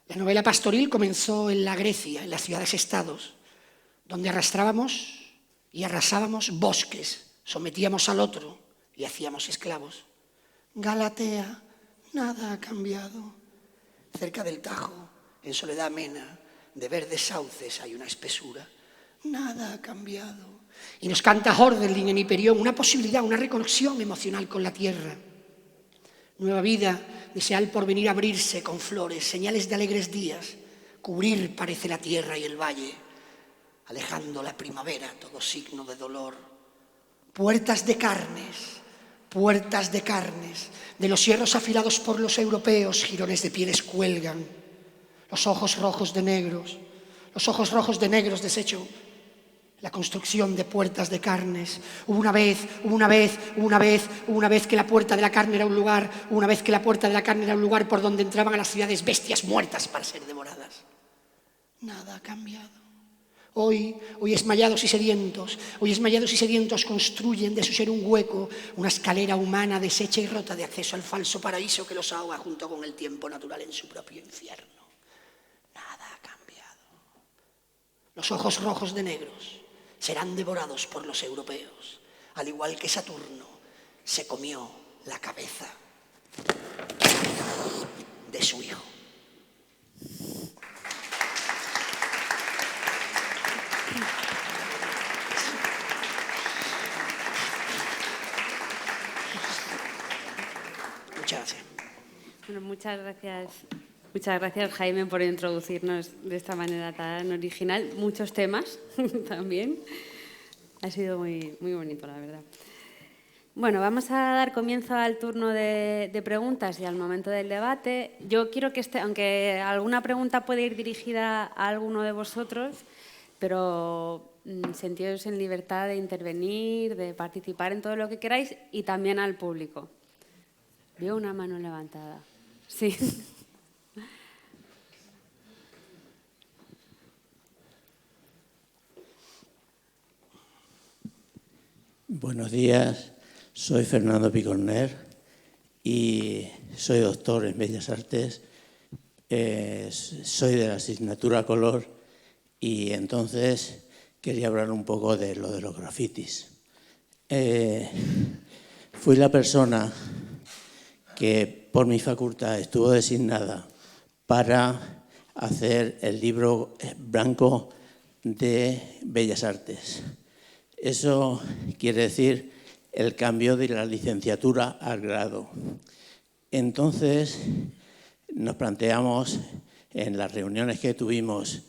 La novela pastoril comenzó en la Grecia, en las ciudades-estados, donde arrastrábamos y arrasábamos bosques, sometíamos al otro y hacíamos esclavos. Galatea, nada ha cambiado. Cerca del Tajo, en soledad amena, de verdes sauces hay una espesura. Nada ha cambiado. Y nos canta Hölderlin en Hiperión, una posibilidad, una reconexión emocional con la tierra. Nueva vida, desea el porvenir abrirse con flores, señales de alegres días. Cubrir parece la tierra y el valle, alejando la primavera, todo signo de dolor. Puertas de carnes, de los hierros afilados por los europeos, jirones de pieles cuelgan. Los ojos rojos de negros deshecho. La construcción de puertas de carnes. Hubo una vez que la puerta de la carne era un lugar, por donde entraban a las ciudades bestias muertas para ser devoradas. Nada ha cambiado. Hoy esmayados y sedientos construyen de su ser un hueco, una escalera humana deshecha y rota de acceso al falso paraíso que los ahoga junto con el tiempo natural en su propio infierno. Nada ha cambiado. Los ojos rojos de negros serán devorados por los europeos, al igual que Saturno se comió la cabeza de su hijo. Muchas gracias. Bueno, muchas gracias, Jaime, por introducirnos de esta manera tan original. Muchos temas también. Ha sido muy, muy bonito, la verdad. Bueno, vamos a dar comienzo al turno de preguntas y al momento del debate. Yo quiero que aunque alguna pregunta puede ir dirigida a alguno de vosotros, pero sentiros en libertad de intervenir, de participar en todo lo que queráis y también al público. Veo una mano levantada. Sí. Buenos días, soy Fernando Picorner y soy doctor en Bellas Artes. Soy de la asignatura Color y entonces quería hablar un poco de lo de los grafitis. Fui la persona que por mi facultad estuvo designada para hacer el libro blanco de Bellas Artes. Eso quiere decir el cambio de la licenciatura al grado. Entonces nos planteamos en las reuniones que tuvimos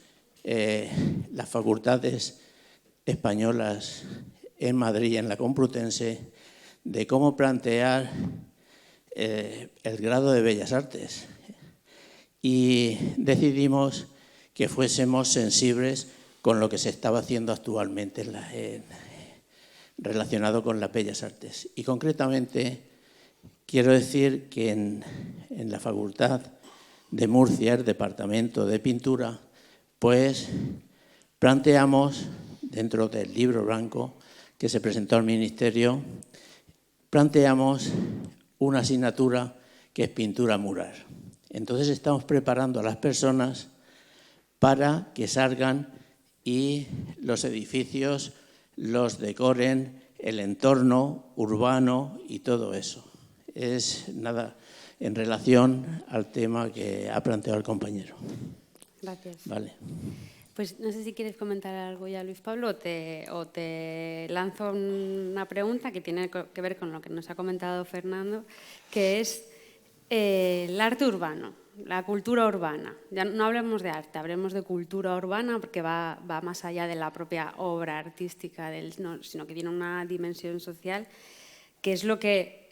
las facultades españolas en Madrid, en la Complutense, de cómo plantear el grado de Bellas Artes. Y decidimos que fuésemos sensibles con lo que se estaba haciendo actualmente relacionado con las bellas artes. Y concretamente quiero decir que en la Facultad de Murcia, el Departamento de Pintura, pues planteamos, dentro del libro blanco que se presentó al Ministerio, planteamos una asignatura que es pintura mural. Entonces estamos preparando a las personas para que salgan y los edificios los decoren, el entorno urbano y todo eso. Es nada en relación al tema que ha planteado el compañero. Gracias. Vale. Pues no sé si quieres comentar algo ya, Luis Pablo, o te lanzo una pregunta que tiene que ver con lo que nos ha comentado Fernando, que es el arte urbano, la cultura urbana. Ya no hablemos de arte, hablemos de cultura urbana, porque va más allá de la propia obra artística, sino que tiene una dimensión social, que es lo que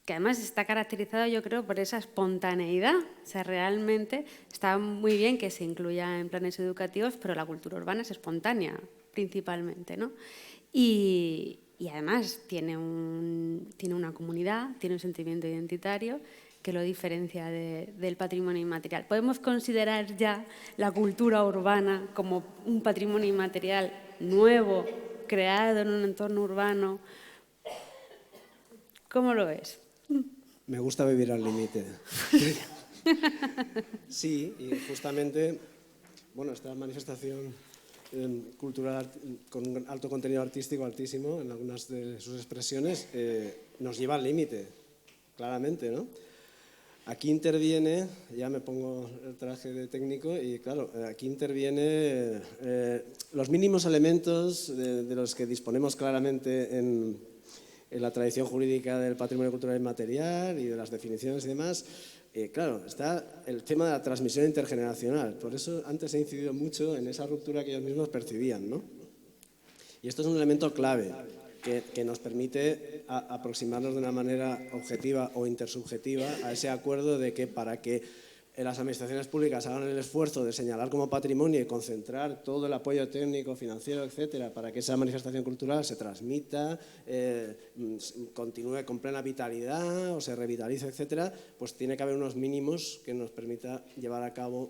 además está caracterizado, yo creo, por esa espontaneidad. O sea, realmente está muy bien que se incluya en planes educativos, pero la cultura urbana es espontánea, principalmente, ¿no? Y además tiene una comunidad, tiene un sentimiento identitario que lo diferencia del patrimonio inmaterial. ¿Podemos considerar ya la cultura urbana como un patrimonio inmaterial nuevo, creado en un entorno urbano? ¿Cómo lo ves? Me gusta vivir al límite. Sí, y justamente, bueno, esta manifestación cultural con un alto contenido artístico altísimo en algunas de sus expresiones nos lleva al límite, claramente, ¿no? Aquí interviene, ya me pongo el traje de técnico y claro, aquí interviene los mínimos elementos de los que disponemos claramente en la tradición jurídica del patrimonio cultural inmaterial y de las definiciones y demás. Claro, está el tema de la transmisión intergeneracional. Por eso antes he incidido mucho en esa ruptura que ellos mismos percibían, ¿no? Y esto es un elemento clave que nos permite aproximarnos de una manera objetiva o intersubjetiva a ese acuerdo de que para que las administraciones públicas hagan el esfuerzo de señalar como patrimonio y concentrar todo el apoyo técnico, financiero, etcétera, para que esa manifestación cultural se transmita, continúe con plena vitalidad o se revitalice, etcétera, pues tiene que haber unos mínimos que nos permita llevar a cabo,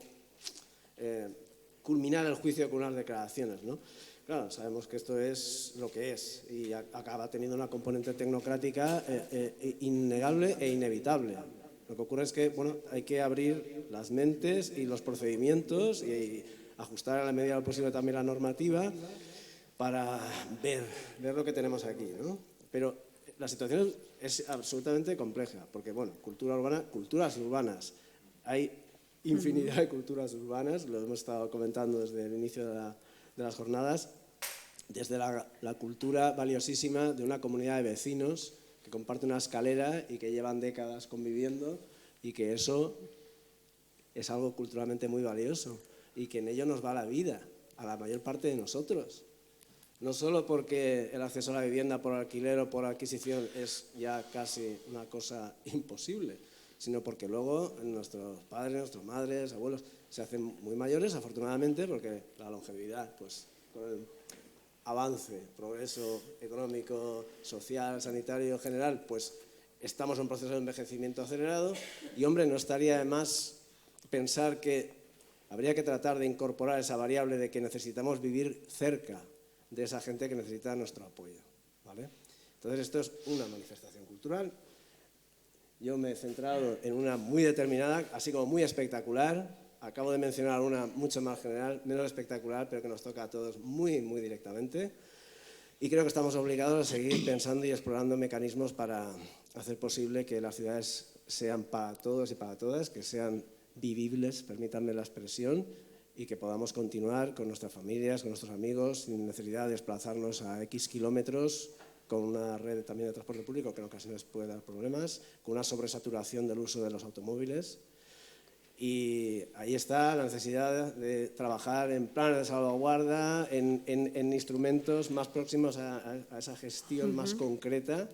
culminar el juicio con unas declaraciones, ¿no? Claro, sabemos que esto es lo que es y acaba teniendo una componente tecnocrática innegable e inevitable. Lo que ocurre es que bueno, hay que abrir las mentes y los procedimientos y ajustar a la medida de lo posible también la normativa para ver lo que tenemos aquí, ¿no? Pero la situación es absolutamente compleja, porque bueno, cultura urbana, culturas urbanas. Hay infinidad de culturas urbanas, lo hemos estado comentando desde el inicio de las jornadas, desde la cultura valiosísima de una comunidad de vecinos que comparte una escalera y que llevan décadas conviviendo y que eso es algo culturalmente muy valioso y que en ello nos va la vida a la mayor parte de nosotros. No solo porque el acceso a la vivienda por alquiler o por adquisición es ya casi una cosa imposible, sino porque luego nuestros padres, nuestras madres, abuelos se hacen muy mayores, afortunadamente, porque la longevidad, pues con el avance, progreso económico, social, sanitario, general, pues estamos en un proceso de envejecimiento acelerado y, hombre, no estaría de más pensar que habría que tratar de incorporar esa variable de que necesitamos vivir cerca de esa gente que necesita nuestro apoyo, ¿vale? Entonces, esto es una manifestación cultural. Yo me he centrado en una muy determinada, así como muy espectacular. Acabo de mencionar una mucho más general, menos espectacular, pero que nos toca a todos muy, muy directamente. Y creo que estamos obligados a seguir pensando y explorando mecanismos para hacer posible que las ciudades sean para todos y para todas, que sean vivibles, permítanme la expresión, y que podamos continuar con nuestras familias, con nuestros amigos, sin necesidad de desplazarnos a X kilómetros, con una red también de transporte público que en ocasiones puede dar problemas, con una sobresaturación del uso de los automóviles. Y ahí está la necesidad de trabajar en planes de salvaguarda, en instrumentos más próximos a esa gestión más concreta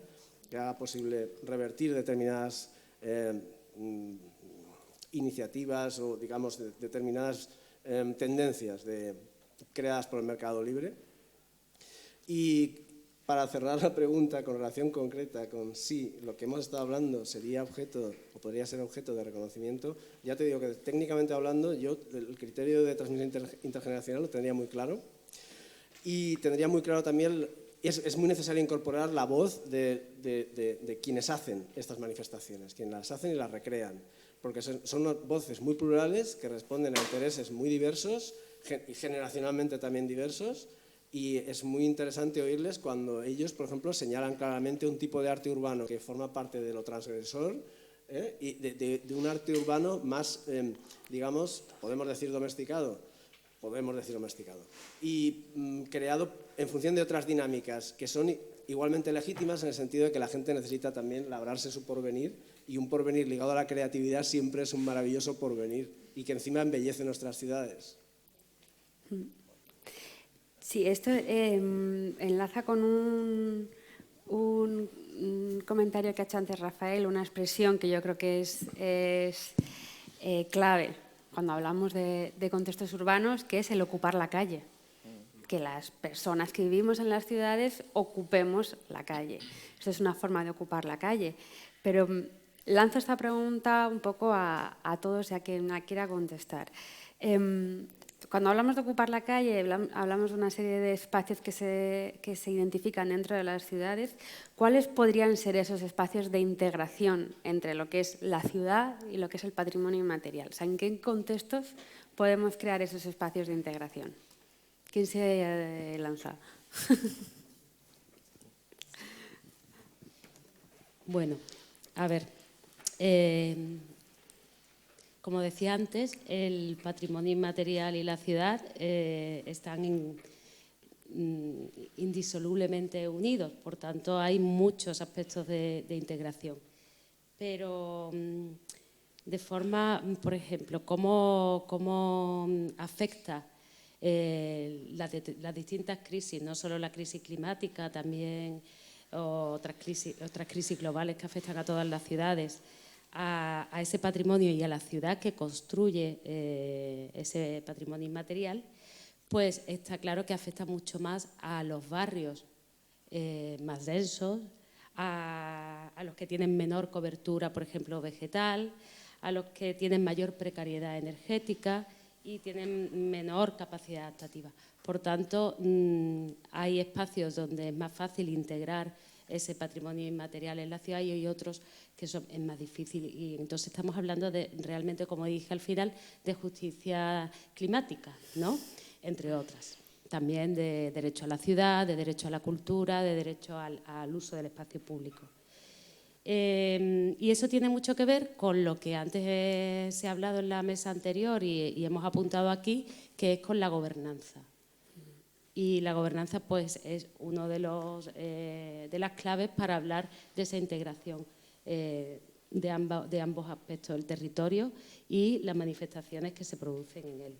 que haga posible revertir determinadas iniciativas o, digamos, determinadas tendencias creadas por el mercado libre. Y para cerrar la pregunta con relación concreta con si lo que hemos estado hablando sería objeto o podría ser objeto de reconocimiento, ya te digo que técnicamente hablando yo el criterio de transmisión intergeneracional lo tendría muy claro y tendría muy claro también, es muy necesario incorporar la voz de quienes hacen estas manifestaciones, quienes las hacen y las recrean, porque son voces muy plurales que responden a intereses muy diversos y generacionalmente también diversos. Y es muy interesante oírles cuando ellos, por ejemplo, señalan claramente un tipo de arte urbano que forma parte de lo transgresor y de un arte urbano más, digamos, podemos decir domesticado, y creado en función de otras dinámicas que son igualmente legítimas en el sentido de que la gente necesita también labrarse su porvenir y un porvenir ligado a la creatividad siempre es un maravilloso porvenir y que encima embellece nuestras ciudades. Sí, esto enlaza con un comentario que ha hecho antes Rafael, una expresión que yo creo que es clave cuando hablamos de contextos urbanos, que es el ocupar la calle. Que las personas que vivimos en las ciudades ocupemos la calle. Eso es una forma de ocupar la calle. Pero lanzo esta pregunta un poco a todos y a quien la quiera contestar. Cuando hablamos de ocupar la calle, hablamos de una serie de espacios que se identifican dentro de las ciudades. ¿Cuáles podrían ser esos espacios de integración entre lo que es la ciudad y lo que es el patrimonio inmaterial? O sea, ¿en qué contextos podemos crear esos espacios de integración? ¿Quién se lanza? Bueno, a ver, como decía antes, el patrimonio inmaterial y la ciudad están indisolublemente unidos, por tanto hay muchos aspectos de integración. Pero de forma, por ejemplo, ¿cómo afecta las distintas crisis, no solo la crisis climática, también otras crisis globales que afectan a todas las ciudades, a ese patrimonio y a la ciudad que construye ese patrimonio inmaterial? Pues está claro que afecta mucho más a los barrios más densos, a los que tienen menor cobertura, por ejemplo, vegetal, a los que tienen mayor precariedad energética y tienen menor capacidad adaptativa. Por tanto, hay espacios donde es más fácil integrar ese patrimonio inmaterial en la ciudad y hay otros que es más difícil. Y entonces estamos hablando de realmente, como dije al final, de justicia climática, ¿no? Entre otras. También de derecho a la ciudad, de derecho a la cultura, de derecho al uso del espacio público. Y eso tiene mucho que ver con lo que antes se ha hablado en la mesa anterior y hemos apuntado aquí, que es con la gobernanza. Y la gobernanza pues, es uno de las claves para hablar de esa integración de ambos aspectos, el territorio y las manifestaciones que se producen en él.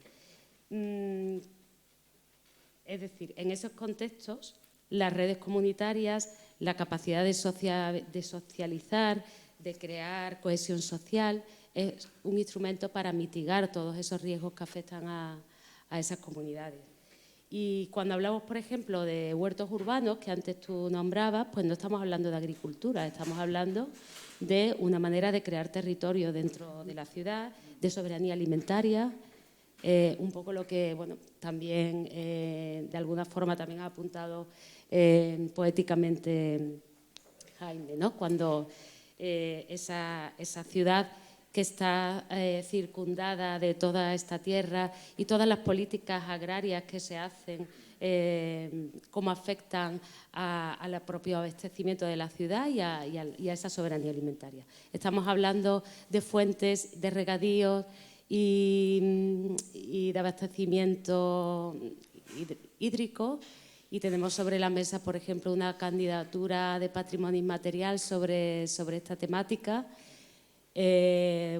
Es decir, en esos contextos, las redes comunitarias, la capacidad de socializar, de crear cohesión social, es un instrumento para mitigar todos esos riesgos que afectan a esas comunidades. Y cuando hablamos, por ejemplo, de huertos urbanos, que antes tú nombrabas, pues no estamos hablando de agricultura, estamos hablando de una manera de crear territorio dentro de la ciudad, de soberanía alimentaria, un poco lo que, bueno, también de alguna forma también ha apuntado poéticamente Jaime, ¿no? Cuando esa ciudad que está circundada de toda esta tierra y todas las políticas agrarias que se hacen, cómo afectan al propio abastecimiento de la ciudad y a esa soberanía alimentaria. Estamos hablando de fuentes de regadíos y de abastecimiento hídrico, y tenemos sobre la mesa, por ejemplo, una candidatura de patrimonio inmaterial sobre esta temática.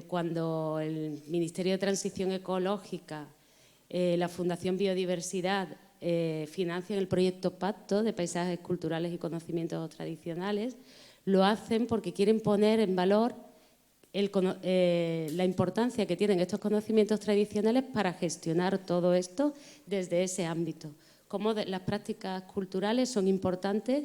Cuando el Ministerio de Transición Ecológica, la Fundación Biodiversidad, financian el proyecto Pacto de Paisajes Culturales y Conocimientos Tradicionales, lo hacen porque quieren poner en valor la importancia que tienen estos conocimientos tradicionales para gestionar todo esto desde ese ámbito, cómo las prácticas culturales son importantes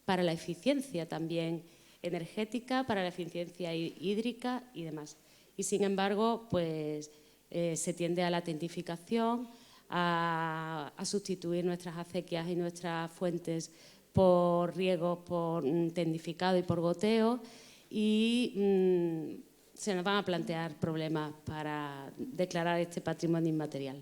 para la eficiencia también energética, para la eficiencia hídrica y demás. Y sin embargo, pues se tiende a la tecnificación, a sustituir nuestras acequias y nuestras fuentes por riego, por tecnificado y por goteo, y se nos van a plantear problemas para declarar este patrimonio inmaterial.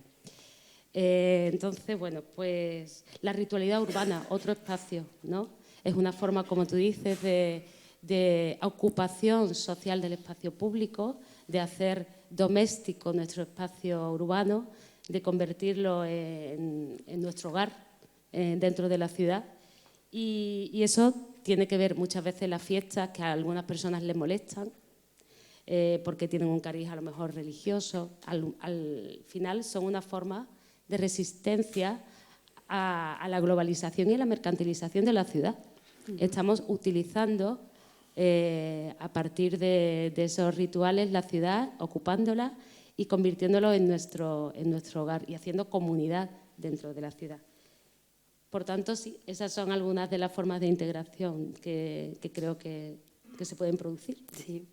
Entonces, bueno, pues la ritualidad urbana, otro espacio, ¿no? Es una forma, como tú dices, de ocupación social del espacio público, de hacer doméstico nuestro espacio urbano, de convertirlo en nuestro hogar dentro de la ciudad. Y eso tiene que ver muchas veces las fiestas, que a algunas personas les molestan, porque tienen un cariz a lo mejor religioso. Al final son una forma de resistencia a la globalización y a la mercantilización de la ciudad. Estamos utilizando a partir de esos rituales la ciudad, ocupándola y convirtiéndolo en nuestro hogar y haciendo comunidad dentro de la ciudad. Por tanto, sí, esas son algunas de las formas de integración que creo que se pueden producir. Sí.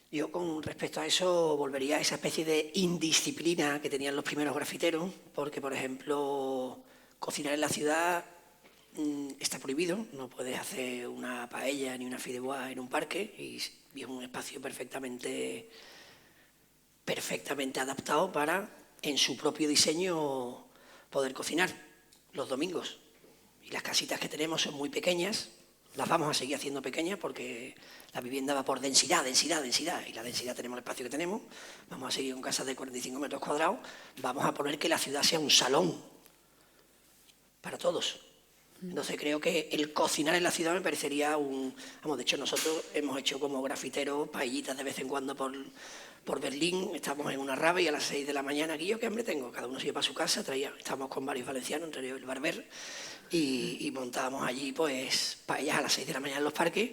Yo, con respecto a eso, volvería a esa especie de indisciplina que tenían los primeros grafiteros, porque, por ejemplo, cocinar en la ciudad está prohibido. No puedes hacer una paella ni una fideuá en un parque, y es un espacio perfectamente adaptado para, en su propio diseño, poder cocinar los domingos. Y las casitas que tenemos son muy pequeñas, las vamos a seguir haciendo pequeñas porque la vivienda va por densidad, y la densidad tenemos el espacio que tenemos. Vamos a seguir con casas de 45 metros cuadrados, vamos a poner que la ciudad sea un salón para todos. Entonces creo que el cocinar en la ciudad me parecería de hecho nosotros hemos hecho como grafiteros paellitas de vez en cuando por Berlín. Estamos en una rave y a las 6 de la mañana, aquí yo qué hambre tengo, cada uno se iba para su casa, estábamos con varios valencianos, entre ellos el barber, y montábamos allí pues paellas a las 6 de la mañana en los parques,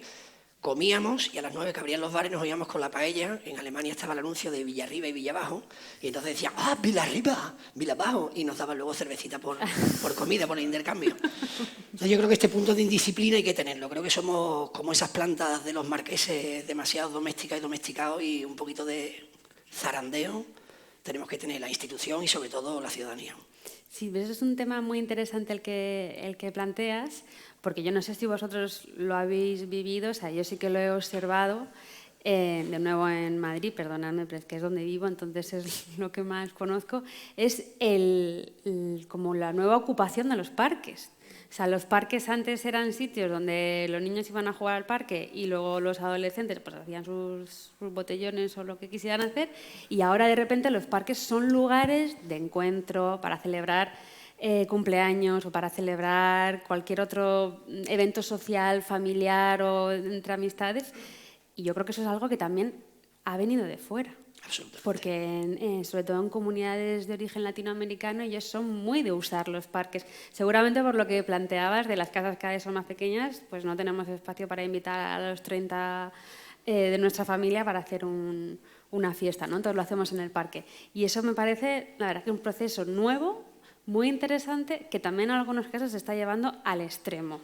comíamos y a las 9 que abrían los bares nos íbamos con la paella. En Alemania estaba el anuncio de Villarriba y Villabajo, y entonces decía, ¡ah, Villarriba, Villabajo! Y nos daban luego cervecita por comida, por el intercambio. Entonces yo creo que este punto de indisciplina hay que tenerlo. Creo que somos como esas plantas de los marqueses, demasiado domésticas y domesticados, y un poquito de zarandeo tenemos que tener la institución y sobre todo la ciudadanía. Sí, eso es un tema muy interesante el que planteas, porque yo no sé si vosotros lo habéis vivido, o sea, yo sí que lo he observado, de nuevo en Madrid, perdonadme, pero es que es donde vivo, entonces es lo que más conozco, es como la nueva ocupación de los parques. O sea, los parques antes eran sitios donde los niños iban a jugar al parque y luego los adolescentes pues hacían sus botellones o lo que quisieran hacer, y ahora de repente los parques son lugares de encuentro para celebrar cumpleaños o para celebrar cualquier otro evento social, familiar o entre amistades, y yo creo que eso es algo que también ha venido de fuera. Porque sobre todo en comunidades de origen latinoamericano ellos son muy de usar los parques. Seguramente por lo que planteabas de las casas cada vez son más pequeñas, pues no tenemos espacio para invitar a los 30 de nuestra familia para hacer una fiesta, ¿no? Entonces lo hacemos en el parque. Y eso me parece, la verdad, que un proceso nuevo, muy interesante, que también en algunos casos se está llevando al extremo.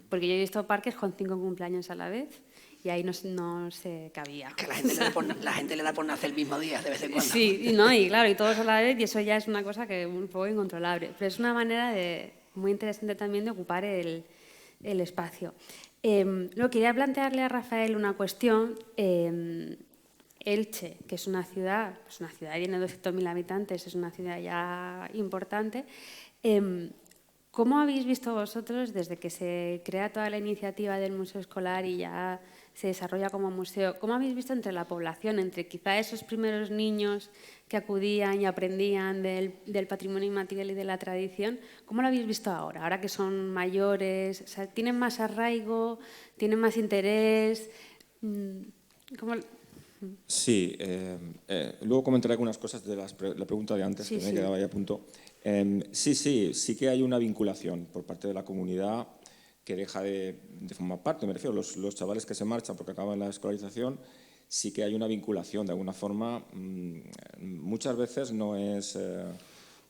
Porque yo he visto parques con 5 cumpleaños a la vez, y ahí no se cabía. Que la gente le da por nacer el mismo día, de vez en cuando. Sí, y claro, y todos a la vez, y eso ya es una cosa que es un poco incontrolable. Pero es una manera muy interesante también de ocupar el espacio. Quería plantearle a Rafael una cuestión. Elche, que es una ciudad tiene 200.000 habitantes, es una ciudad ya importante. ¿Cómo habéis visto vosotros, desde que se crea toda la iniciativa del Museo Escolar y ya se desarrolla como museo, cómo habéis visto entre la población, entre quizá esos primeros niños que acudían y aprendían del patrimonio inmaterial y de la tradición, cómo lo habéis visto ahora? Ahora que son mayores, o sea, ¿tienen más arraigo, tienen más interés? ¿Cómo? Sí, luego comentaré algunas cosas de la pregunta de antes, que me quedaba ahí a punto. Sí que hay una vinculación por parte de la comunidad que deja de formar parte, me refiero, los chavales que se marchan porque acaban la escolarización, sí que hay una vinculación de alguna forma. Muchas veces no es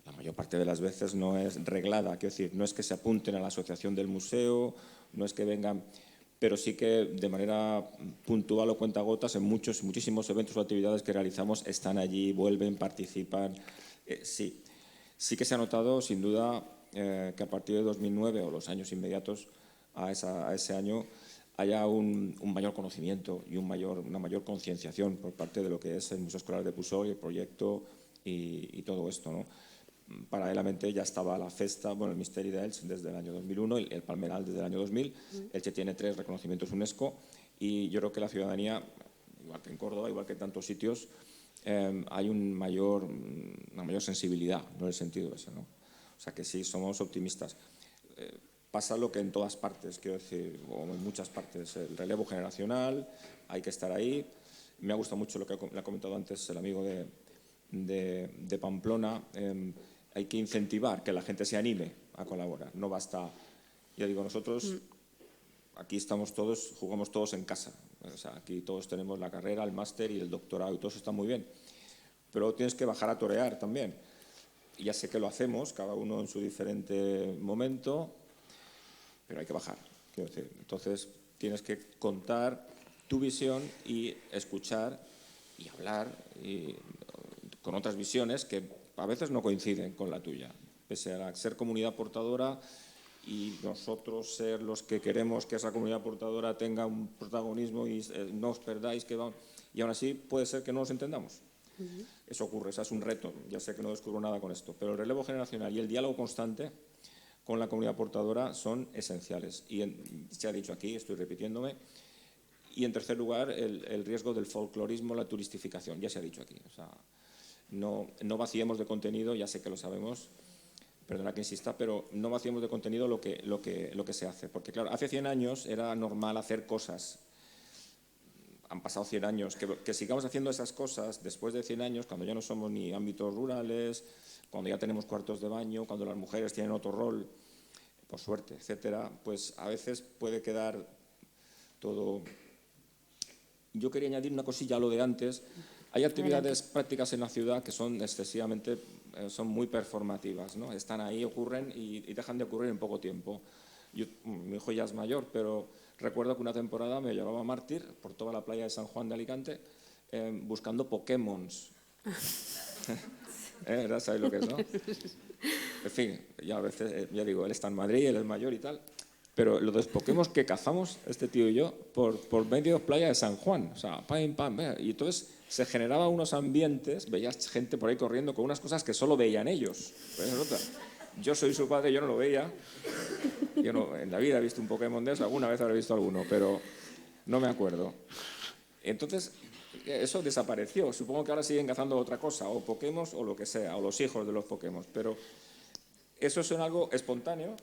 la mayor parte de las veces no es reglada, quiero decir, no es que se apunten a la asociación del museo, no es que vengan, pero sí que de manera puntual o cuentagotas en muchísimos eventos o actividades que realizamos están allí, vuelven, participan. Sí que se ha notado, sin duda, que a partir de 2009 o los años inmediatos a ese año haya un mayor conocimiento y una mayor concienciación por parte de lo que es el Museo Escolar de Pusol y el proyecto y todo esto, ¿no? Paralelamente ya estaba la festa, bueno, el Misteri d'Elx desde el año 2001, el Palmeral desde el año 2000, Elche tiene 3 reconocimientos UNESCO y yo creo que la ciudadanía, igual que en Córdoba, igual que en tantos sitios, hay una mayor sensibilidad, no en el sentido ese, ¿no? O sea que sí, somos optimistas. Pasa lo que en todas partes, quiero decir, o en muchas partes, el relevo generacional, hay que estar ahí. Me ha gustado mucho lo que le ha comentado antes el amigo de Pamplona. Hay que incentivar que la gente se anime a colaborar. No basta, ya digo, nosotros aquí estamos todos, jugamos todos en casa. O sea, aquí todos tenemos la carrera, el máster y el doctorado y todo eso está muy bien. Pero tienes que bajar a torear también. Y ya sé que lo hacemos, cada uno en su diferente momento, pero hay que bajar. Quiero decir, entonces tienes que contar tu visión y escuchar y hablar con otras visiones que a veces no coinciden con la tuya. Pese a ser comunidad portadora y nosotros ser los que queremos que esa comunidad portadora tenga un protagonismo y no os perdáis que va, y aún así puede ser que no nos entendamos. Eso ocurre, eso es un reto. Ya sé que no descubro nada con esto, pero el relevo generacional y el diálogo constante con la comunidad portadora son esenciales. Y se ha dicho aquí, estoy repitiéndome. Y en tercer lugar, el riesgo del folclorismo, la turistificación. Ya se ha dicho aquí. O sea, no vaciemos de contenido, ya sé que lo sabemos, perdona que insista, pero no vaciemos de contenido lo que se hace. Porque claro, hace 100 años era normal hacer cosas. Han pasado 100 años. Que sigamos haciendo esas cosas después de 100 años, cuando ya no somos ni ámbitos rurales, cuando ya tenemos cuartos de baño, cuando las mujeres tienen otro rol, por suerte, etcétera, pues a veces puede quedar todo. Yo quería añadir una cosilla a lo de antes. Hay actividades prácticas en la ciudad que son excesivamente, son muy performativas, ¿no? Están ahí, ocurren y dejan de ocurrir en poco tiempo. Mi hijo ya es mayor, pero recuerdo que una temporada me llevaba Mártir por toda la playa de San Juan de Alicante buscando Pokémons. ¿Sabéis lo que es, no? En fin, ya a veces, ya digo, él está en Madrid, él es mayor y tal, pero los Pokémon que cazamos, este tío y yo, por medio de playa de San Juan, o sea, pam, pam, y entonces se generaban unos ambientes, veías gente por ahí corriendo con unas cosas que solo veían ellos. Yo soy su padre, yo no lo veía, yo no, en la vida he visto un Pokémon de eso, alguna vez habré visto alguno, pero no me acuerdo. Entonces, eso desapareció. Supongo que ahora siguen cazando otra cosa, o Pokémon o lo que sea, o los hijos de los Pokémon. Pero eso es algo espontáneo.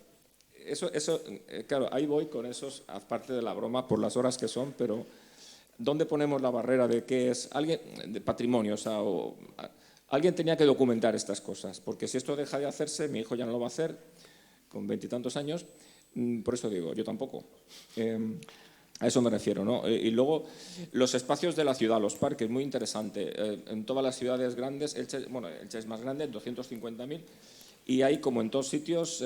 Claro, ahí voy con esos, aparte de la broma, por las horas que son, pero ¿dónde ponemos la barrera de qué es alguien de patrimonio? O sea, alguien tenía que documentar estas cosas, porque si esto deja de hacerse, mi hijo ya no lo va a hacer, con 20 y tantos años, por eso digo, yo tampoco. A eso me refiero, ¿no? Y luego, los espacios de la ciudad, los parques, muy interesante. En todas las ciudades grandes, Elche es más grande, 250.000, y hay, como en todos sitios,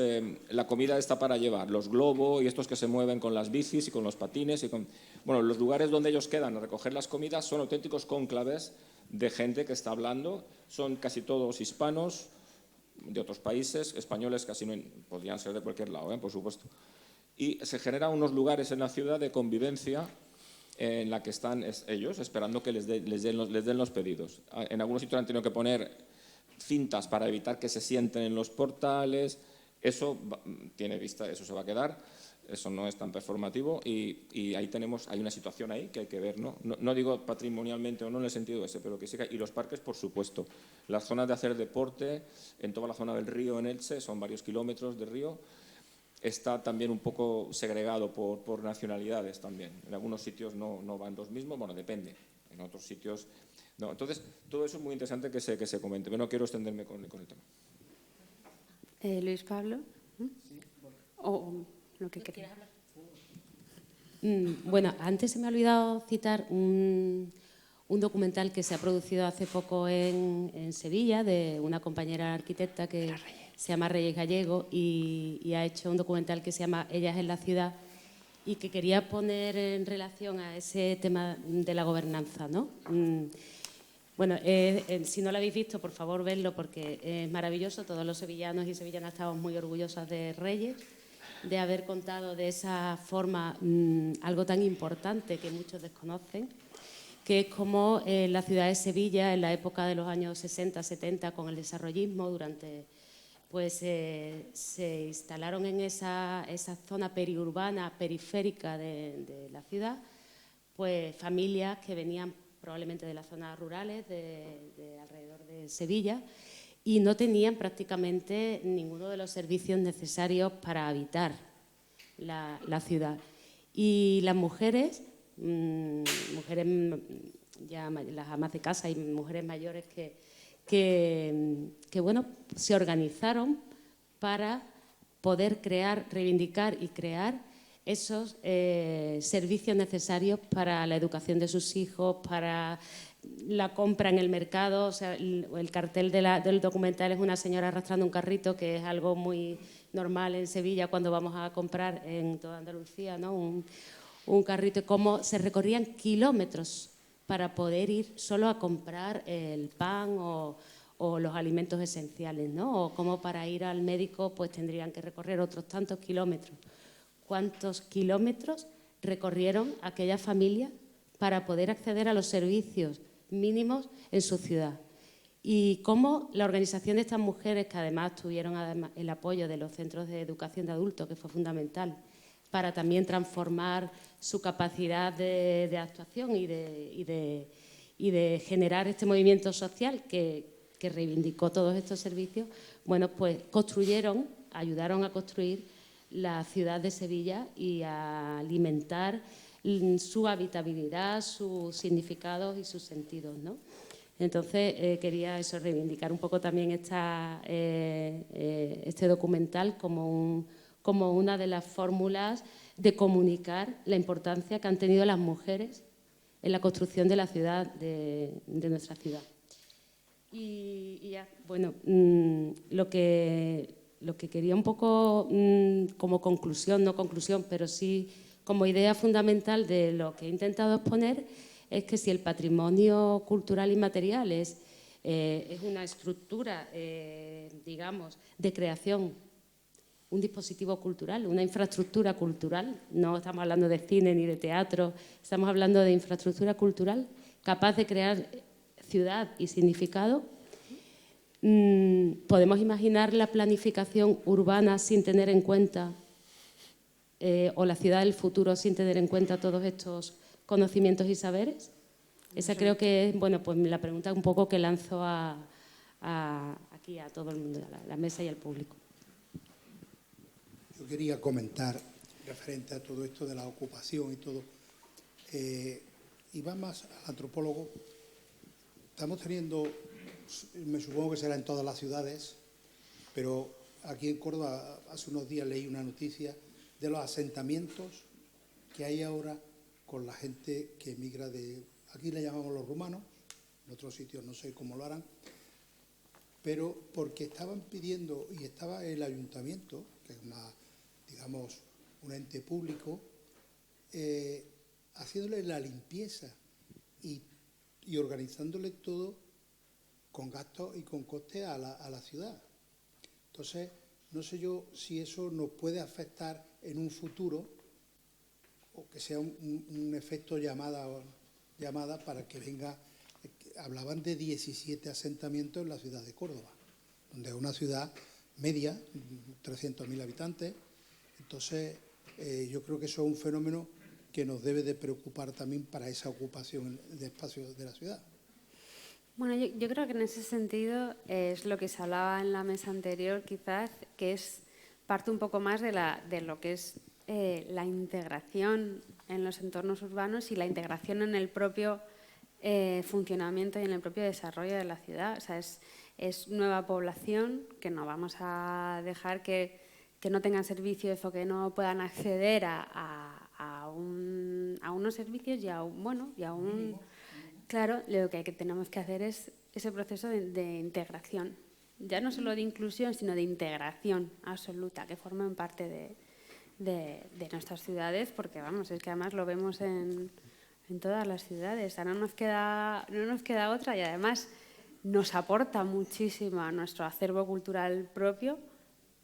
la comida está para llevar, los globos y estos que se mueven con las bicis y con los patines. Bueno, los lugares donde ellos quedan a recoger las comidas son auténticos cónclaves de gente que está hablando, son casi todos hispanos, de otros países, españoles casi no, podrían ser de cualquier lado, por supuesto. Y se generan unos lugares en la ciudad de convivencia en la que están ellos esperando que les den los pedidos. En algunos sitios han tenido que poner cintas para evitar que se sienten en los portales. Eso tiene vista, eso se va a quedar. Eso no es tan performativo y ahí hay una situación ahí que hay que ver, ¿no? No digo patrimonialmente o no en el sentido ese, pero que sí que... Y los parques, por supuesto. Las zonas de hacer deporte, en toda la zona del río en Elche, son varios kilómetros de río, está también un poco segregado por nacionalidades también. En algunos sitios no van los mismos, bueno, depende. En otros sitios no. Entonces, todo eso es muy interesante que se comente. Pero no quiero extenderme con el tema. Luis Pablo. O lo que quieras. Bueno, antes se me ha olvidado citar un un documental que se ha producido hace poco en Sevilla de una compañera arquitecta que se llama Reyes Gallego y ha hecho un documental que se llama Ellas en la ciudad y que quería poner en relación a ese tema de la gobernanza, ¿no? Bueno, si no lo habéis visto, por favor, vedlo porque es maravilloso. Todos los sevillanos y sevillanas estamos muy orgullosas de Reyes, de haber contado de esa forma algo tan importante que muchos desconocen, que es como la ciudad de Sevilla, en la época de los años 60, 70, con el desarrollismo, pues se instalaron en esa zona periurbana, periférica de la ciudad, pues familias que venían probablemente de las zonas rurales de alrededor de Sevilla y no tenían prácticamente ninguno de los servicios necesarios para habitar la ciudad. Y las mujeres ya las amas de casa y mujeres mayores que bueno, se organizaron para poder crear, reivindicar y crear esos servicios necesarios para la educación de sus hijos, para la compra en el mercado. O sea, el cartel del documental es una señora arrastrando un carrito, que es algo muy normal en Sevilla cuando vamos a comprar en toda Andalucía, ¿no? Un carrito, cómo se recorrían kilómetros para poder ir solo a comprar el pan o los alimentos esenciales, ¿no? O como para ir al médico pues tendrían que recorrer otros tantos kilómetros. ¿Cuántos kilómetros recorrieron aquellas familias para poder acceder a los servicios mínimos en su ciudad? Y cómo la organización de estas mujeres, que además tuvieron el apoyo de los centros de educación de adultos, que fue fundamental, para también transformar su capacidad de actuación y de generar este movimiento social que reivindicó todos estos servicios, bueno, pues ayudaron a construir la ciudad de Sevilla y a alimentar su habitabilidad, sus significados y sus sentidos, ¿no? Entonces, quería reivindicar un poco también este documental como una de las fórmulas de comunicar la importancia que han tenido las mujeres en la construcción de la ciudad, de nuestra ciudad. Y ya, bueno, lo que quería un poco como conclusión, no conclusión, pero sí como idea fundamental de lo que he intentado exponer, es que si el patrimonio cultural inmaterial es una estructura, digamos, de creación, un dispositivo cultural, una infraestructura cultural, no estamos hablando de cine ni de teatro, estamos hablando de infraestructura cultural capaz de crear ciudad y significado. ¿Podemos imaginar la planificación urbana sin tener en cuenta, o la ciudad del futuro sin tener en cuenta todos estos conocimientos y saberes? Esa creo que es, bueno, pues la pregunta un poco que lanzo aquí a todo el mundo, a la mesa y al público. Yo quería comentar, referente a todo esto de la ocupación y todo, y va más al antropólogo. Estamos teniendo, me supongo que será en todas las ciudades, pero aquí en Córdoba hace unos días leí una noticia de los asentamientos que hay ahora con la gente que emigra aquí le llamamos los rumanos, en otros sitios no sé cómo lo harán, pero porque estaban pidiendo, y estaba el ayuntamiento, que es digamos, un ente público, haciéndole la limpieza y organizándole todo con gastos y con costes a la ciudad. Entonces, no sé yo si eso nos puede afectar en un futuro, o que sea un efecto llamada para que venga. Hablaban de 17 asentamientos en la ciudad de Córdoba, donde es una ciudad media, 300.000 habitantes. Entonces, yo creo que eso es un fenómeno que nos debe de preocupar también para esa ocupación de espacios de la ciudad. Bueno, yo creo que en ese sentido es lo que se hablaba en la mesa anterior, quizás, que es parte un poco más de lo que es la integración en los entornos urbanos y la integración en el propio funcionamiento y en el propio desarrollo de la ciudad. O sea, es nueva población que no vamos a dejar que no tengan servicios o que no puedan acceder a unos servicios y a un Claro, lo que tenemos que hacer es ese proceso de integración, ya no solo de inclusión, sino de integración absoluta, que formen parte de nuestras ciudades, porque vamos, es que además lo vemos en todas las ciudades, o sea, no nos queda otra, y además nos aporta muchísimo a nuestro acervo cultural propio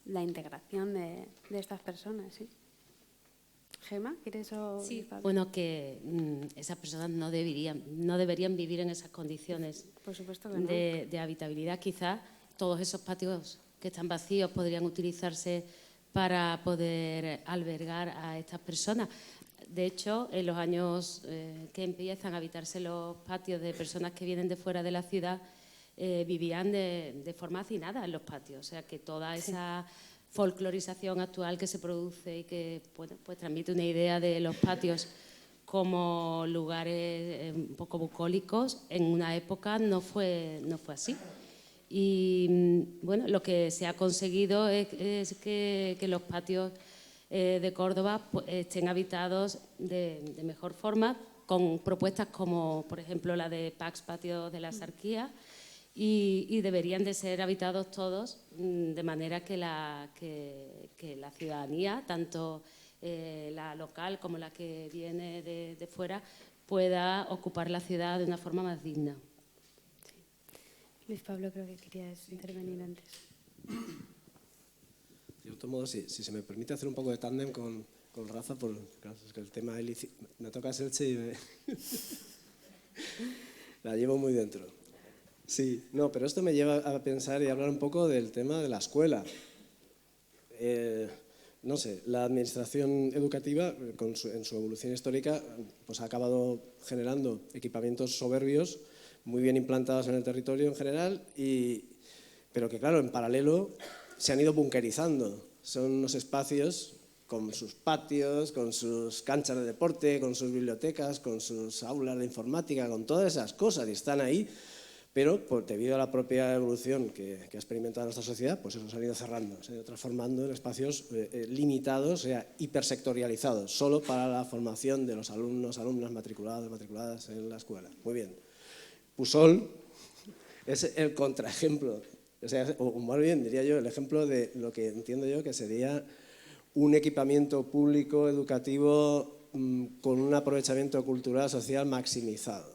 la integración de estas personas, ¿sí? Gemma, ¿quieres o...? Sí, bueno, que esas personas no deberían vivir en esas condiciones. Por supuesto que no. de habitabilidad. Quizás todos esos patios que están vacíos podrían utilizarse para poder albergar a estas personas. De hecho, en los años que empiezan a habitarse los patios de personas que vienen de fuera de la ciudad, vivían de forma hacinada en los patios. O sea, que toda esa folclorización actual que se produce y que pues transmite una idea de los patios como lugares un poco bucólicos, en una época no fue así. Y bueno, lo que se ha conseguido es que los patios de Córdoba pues, estén habitados de mejor forma, con propuestas como, por ejemplo, la de Pax Patio de la Sarquía, y deberían de ser habitados todos de manera que la ciudadanía, tanto la local como la que viene de fuera, pueda ocupar la ciudad de una forma más digna. Sí. Luis Pablo, creo que querías intervenir antes. De otro modo, si se me permite hacer un poco de tándem con Rafa, claro, es que el tema me toca Elche y la llevo muy dentro. Sí, no, pero esto me lleva a pensar y hablar un poco del tema de la escuela. No sé, la administración educativa, en su evolución histórica, pues ha acabado generando equipamientos soberbios, muy bien implantados en el territorio en general, pero que, claro, en paralelo se han ido bunkerizando. Son unos espacios con sus patios, con sus canchas de deporte, con sus bibliotecas, con sus aulas de informática, con todas esas cosas, y están ahí. Pero debido a la propia evolución que ha experimentado nuestra sociedad, pues eso se han ido cerrando, se han ido transformando en espacios limitados, o sea, hipersectorializados, solo para la formación de los alumnos, alumnas matriculados, matriculadas en la escuela. Muy bien. Puzol es el contraejemplo, o más bien diría yo, el ejemplo de lo que entiendo yo que sería un equipamiento público educativo con un aprovechamiento cultural social maximizado.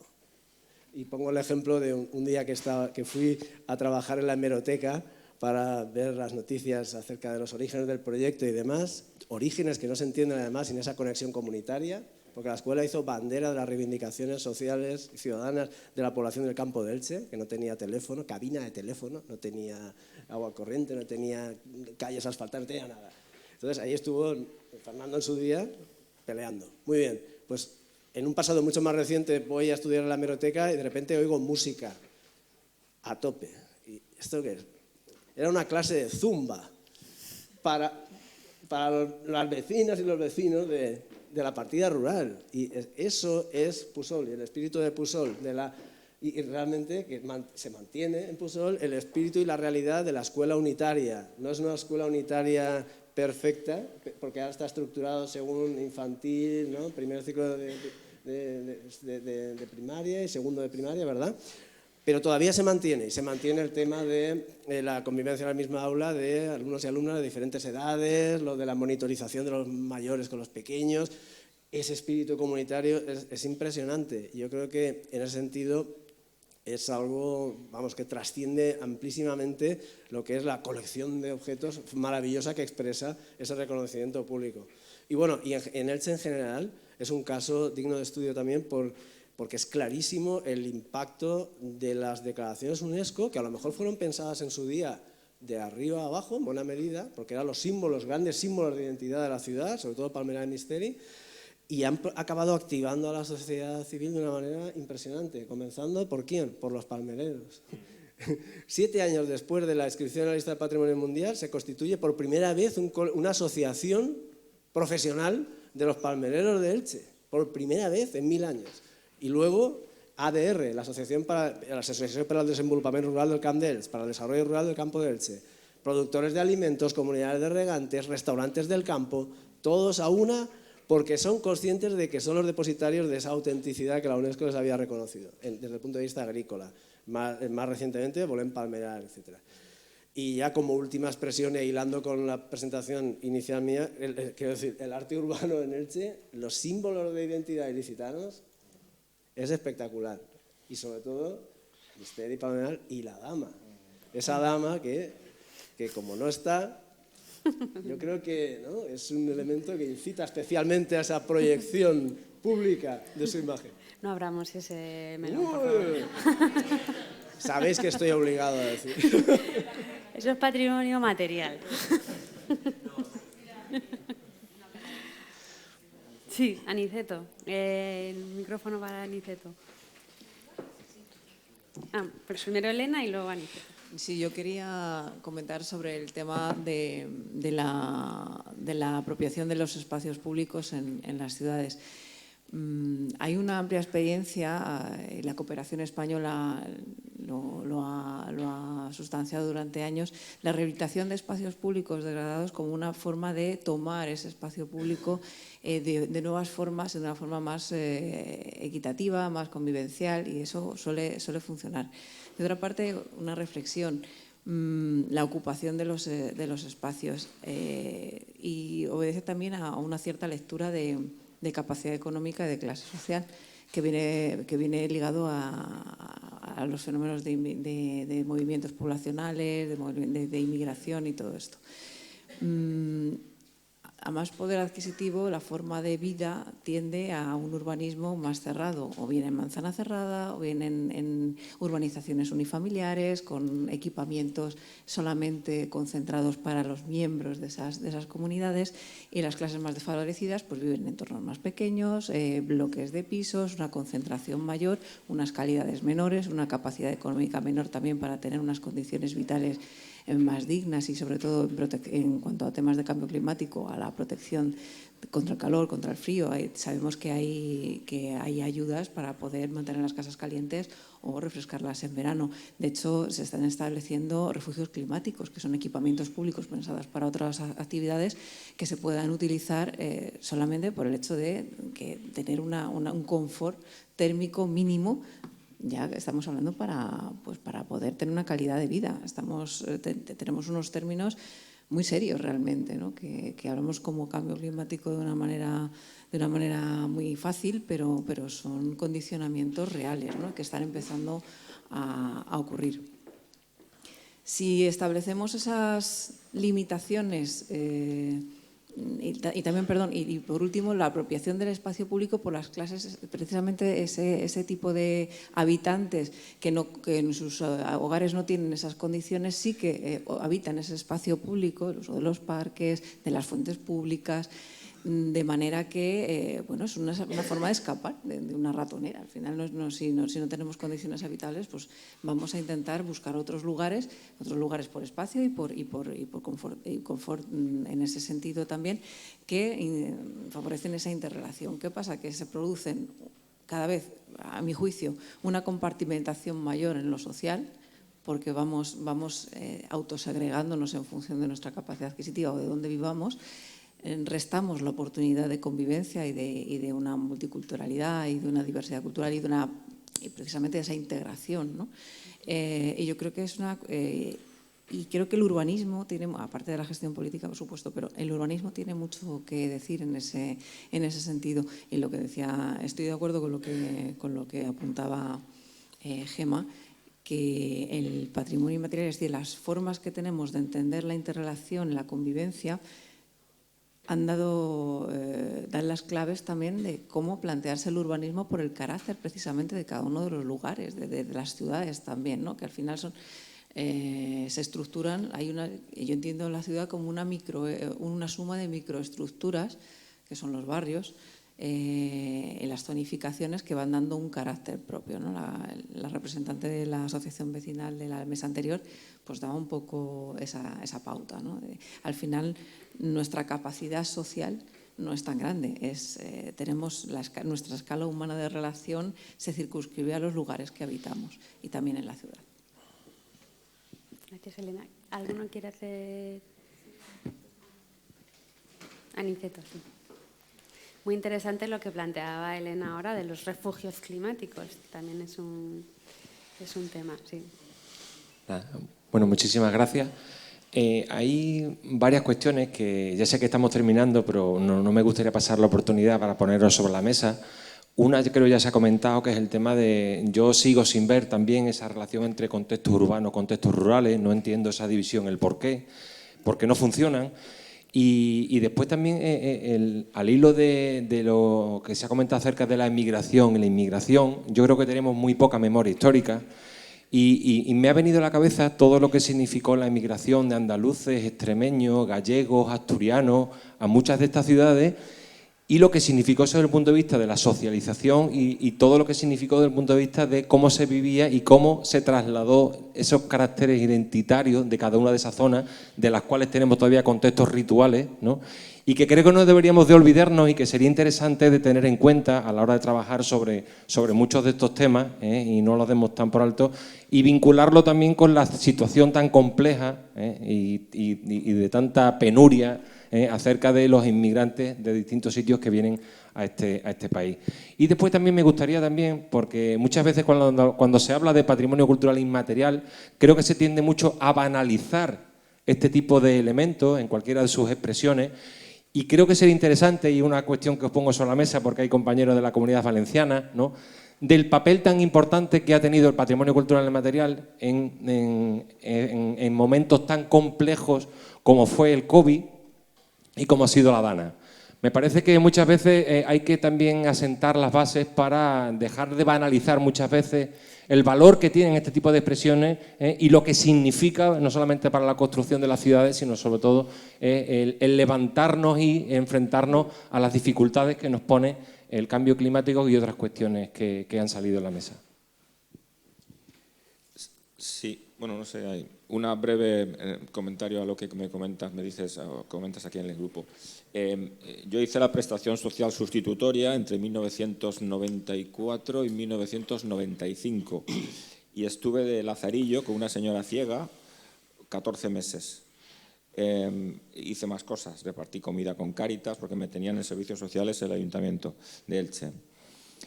Y pongo el ejemplo de un día que fui a trabajar en la hemeroteca para ver las noticias acerca de los orígenes del proyecto y demás, orígenes que no se entienden además sin esa conexión comunitaria, porque la escuela hizo bandera de las reivindicaciones sociales y ciudadanas de la población del campo de Elche, que no tenía teléfono, cabina de teléfono, no tenía agua corriente, no tenía calles asfaltadas, no tenía nada. Entonces ahí estuvo Fernando en su día peleando. Muy bien, pues en un pasado mucho más reciente voy a estudiar en la hemeroteca y de repente oigo música a tope. ¿Y esto qué es? Era una clase de zumba para las vecinas y los vecinos de la partida rural. Y eso es Puzol, y el espíritu de Puzol. Y realmente que se mantiene en Puzol el espíritu y la realidad de la escuela unitaria. No es una escuela unitaria perfecta, porque ahora está estructurado según infantil, ¿no? Primer ciclo de primaria y segundo de primaria, ¿verdad? Pero todavía se mantiene, y se mantiene el tema de la convivencia en la misma aula de alumnos y alumnas de diferentes edades, lo de la monitorización de los mayores con los pequeños. Ese espíritu comunitario es impresionante. Yo creo que en ese sentido es algo, vamos, que trasciende amplísimamente lo que es la colección de objetos maravillosa que expresa ese reconocimiento público. Y bueno, y en Elche en general es un caso digno de estudio también porque es clarísimo el impacto de las declaraciones UNESCO, que a lo mejor fueron pensadas en su día de arriba a abajo, en buena medida, porque eran los símbolos, grandes símbolos de identidad de la ciudad, sobre todo Palmera de Misteri, y han acabado activando a la sociedad civil de una manera impresionante, comenzando ¿por quién? Por los palmereros. 7 años después de la inscripción en la lista del Patrimonio Mundial, se constituye por primera vez una asociación profesional de los palmereros de Elche, por primera vez en 1000 años. Y luego ADR, la Asociación para el Desenvolupament Rural del Camp d'Elx, para el Desarrollo Rural del Campo de Elche, productores de alimentos, comunidades de regantes, restaurantes del campo, todos a una porque son conscientes de que son los depositarios de esa autenticidad que la UNESCO les había reconocido, desde el punto de vista agrícola. Más recientemente, Bolén Palmeral, etc. Y ya como última expresión, e hilando con la presentación inicial mía, quiero decir, el arte urbano en Elche, los símbolos de identidad ilicitanos, es espectacular. Y sobre todo, Mister y Palmeral y la dama. Esa dama que como no está, yo creo que, ¿no?, es un elemento que incita especialmente a esa proyección pública de su imagen. No abramos ese melón, por favor. Sabéis que estoy obligado a decir. Eso es patrimonio material. Sí, Aniceto. El micrófono para Aniceto. Pues primero Elena y luego Aniceto. Sí, yo quería comentar sobre el tema de la apropiación de los espacios públicos en las ciudades. Hay una amplia experiencia, y la cooperación española lo ha sustanciado durante años, la rehabilitación de espacios públicos degradados como una forma de tomar ese espacio público de nuevas formas, de una forma más equitativa, más convivencial, y eso suele funcionar. De otra parte, una reflexión. La ocupación de los espacios y obedece también a una cierta lectura de capacidad económica y de clase social que viene ligado a los fenómenos de movimientos poblacionales, de inmigración y todo esto. A más poder adquisitivo, la forma de vida tiende a un urbanismo más cerrado, o bien en manzana cerrada, o bien en urbanizaciones unifamiliares, con equipamientos solamente concentrados para los miembros de esas comunidades, y las clases más desfavorecidas pues viven en entornos más pequeños, bloques de pisos, una concentración mayor, unas calidades menores, una capacidad económica menor también para tener unas condiciones vitales más dignas y sobre todo en cuanto a temas de cambio climático, a la protección contra el calor, contra el frío. Sabemos que hay ayudas para poder mantener las casas calientes o refrescarlas en verano. De hecho, se están estableciendo refugios climáticos, que son equipamientos públicos pensados para otras actividades que se puedan utilizar solamente por el hecho de tener un confort térmico mínimo. Ya estamos hablando para poder tener una calidad de vida. Tenemos unos términos muy serios realmente, ¿no? que hablamos como cambio climático de una manera muy fácil, pero son condicionamientos reales, ¿no?, que están empezando a ocurrir. Si establecemos esas limitaciones y también, y por último, la apropiación del espacio público por las clases, precisamente ese tipo de habitantes que en sus hogares no tienen esas condiciones, sí que habitan ese espacio público, el uso de los parques, de las fuentes públicas, de manera que es una forma de escapar de una ratonera. Al final, si no tenemos condiciones habitables, pues vamos a intentar buscar otros lugares por espacio y por confort en ese sentido también, que favorecen esa interrelación. ¿Qué pasa? Que se producen cada vez, a mi juicio, una compartimentación mayor en lo social, porque vamos autosegregándonos en función de nuestra capacidad adquisitiva o de dónde vivamos. Restamos la oportunidad de convivencia y de una multiculturalidad y de una diversidad cultural y precisamente de esa integración, ¿no? Y yo creo que y creo que el urbanismo tiene, aparte de la gestión política, por supuesto, pero el urbanismo tiene mucho que decir en ese sentido. Y lo que decía, estoy de acuerdo con lo que apuntaba Gema, que el patrimonio inmaterial, es decir, las formas que tenemos de entender la interrelación, la convivencia, dan las claves también de cómo plantearse el urbanismo por el carácter precisamente de cada uno de los lugares, de las ciudades también, ¿no? Que al final se estructuran. Yo entiendo la ciudad como una suma de microestructuras, que son los barrios, en las zonificaciones que van dando un carácter propio, ¿no? La representante de la asociación vecinal de la mesa anterior pues daba un poco esa pauta, ¿no? Al final, nuestra capacidad social no es tan grande. Tenemos nuestra escala humana de relación se circunscribe a los lugares que habitamos y también en la ciudad. Gracias, Elena. ¿Alguno quiere hacer? Aniceto, sí. muy interesante lo que planteaba Elena ahora de los refugios climáticos. También es un tema, sí. Bueno, muchísimas gracias. Hay varias cuestiones que ya sé que estamos terminando, pero no me gustaría pasar la oportunidad para ponerlos sobre la mesa. Una, yo creo ya se ha comentado, que es el tema de... Yo sigo sin ver también esa relación entre contextos urbanos, contextos rurales, no entiendo esa división, el por qué no funcionan. Y después también, al hilo de lo que se ha comentado acerca de la emigración y la inmigración, yo creo que tenemos muy poca memoria histórica. Y me ha venido a la cabeza todo lo que significó la emigración de andaluces, extremeños, gallegos, asturianos a muchas de estas ciudades, y lo que significó eso desde el punto de vista de la socialización y todo lo que significó desde el punto de vista de cómo se vivía y cómo se trasladó esos caracteres identitarios de cada una de esas zonas, de las cuales tenemos todavía contextos rituales, ¿no? Y que creo que no deberíamos de olvidarnos y que sería interesante de tener en cuenta a la hora de trabajar sobre muchos de estos temas, y no los demos tan por alto, y vincularlo también con la situación tan compleja y de tanta penuria acerca de los inmigrantes de distintos sitios que vienen a este país. Y después también me gustaría también, porque muchas veces cuando se habla de patrimonio cultural inmaterial, creo que se tiende mucho a banalizar este tipo de elementos en cualquiera de sus expresiones, y creo que sería interesante, y una cuestión que os pongo sobre la mesa porque hay compañeros de la Comunidad Valenciana, ¿no?, del papel tan importante que ha tenido el patrimonio cultural inmaterial en momentos tan complejos como fue el COVID y como ha sido la Dana. Me parece que muchas veces hay que también asentar las bases para dejar de banalizar muchas veces el valor que tienen este tipo de expresiones y lo que significa, no solamente para la construcción de las ciudades, sino sobre todo el levantarnos y enfrentarnos a las dificultades que nos pone el cambio climático y otras cuestiones que han salido en la mesa. Sí, bueno, no sé, hay una breve comentario a lo que me comentas, comentas aquí en el grupo. Yo hice la prestación social sustitutoria entre 1994 y 1995 y estuve de lazarillo con una señora ciega 14 meses. Hice más cosas, repartí comida con Cáritas porque me tenían en servicios sociales el Ayuntamiento de Elche.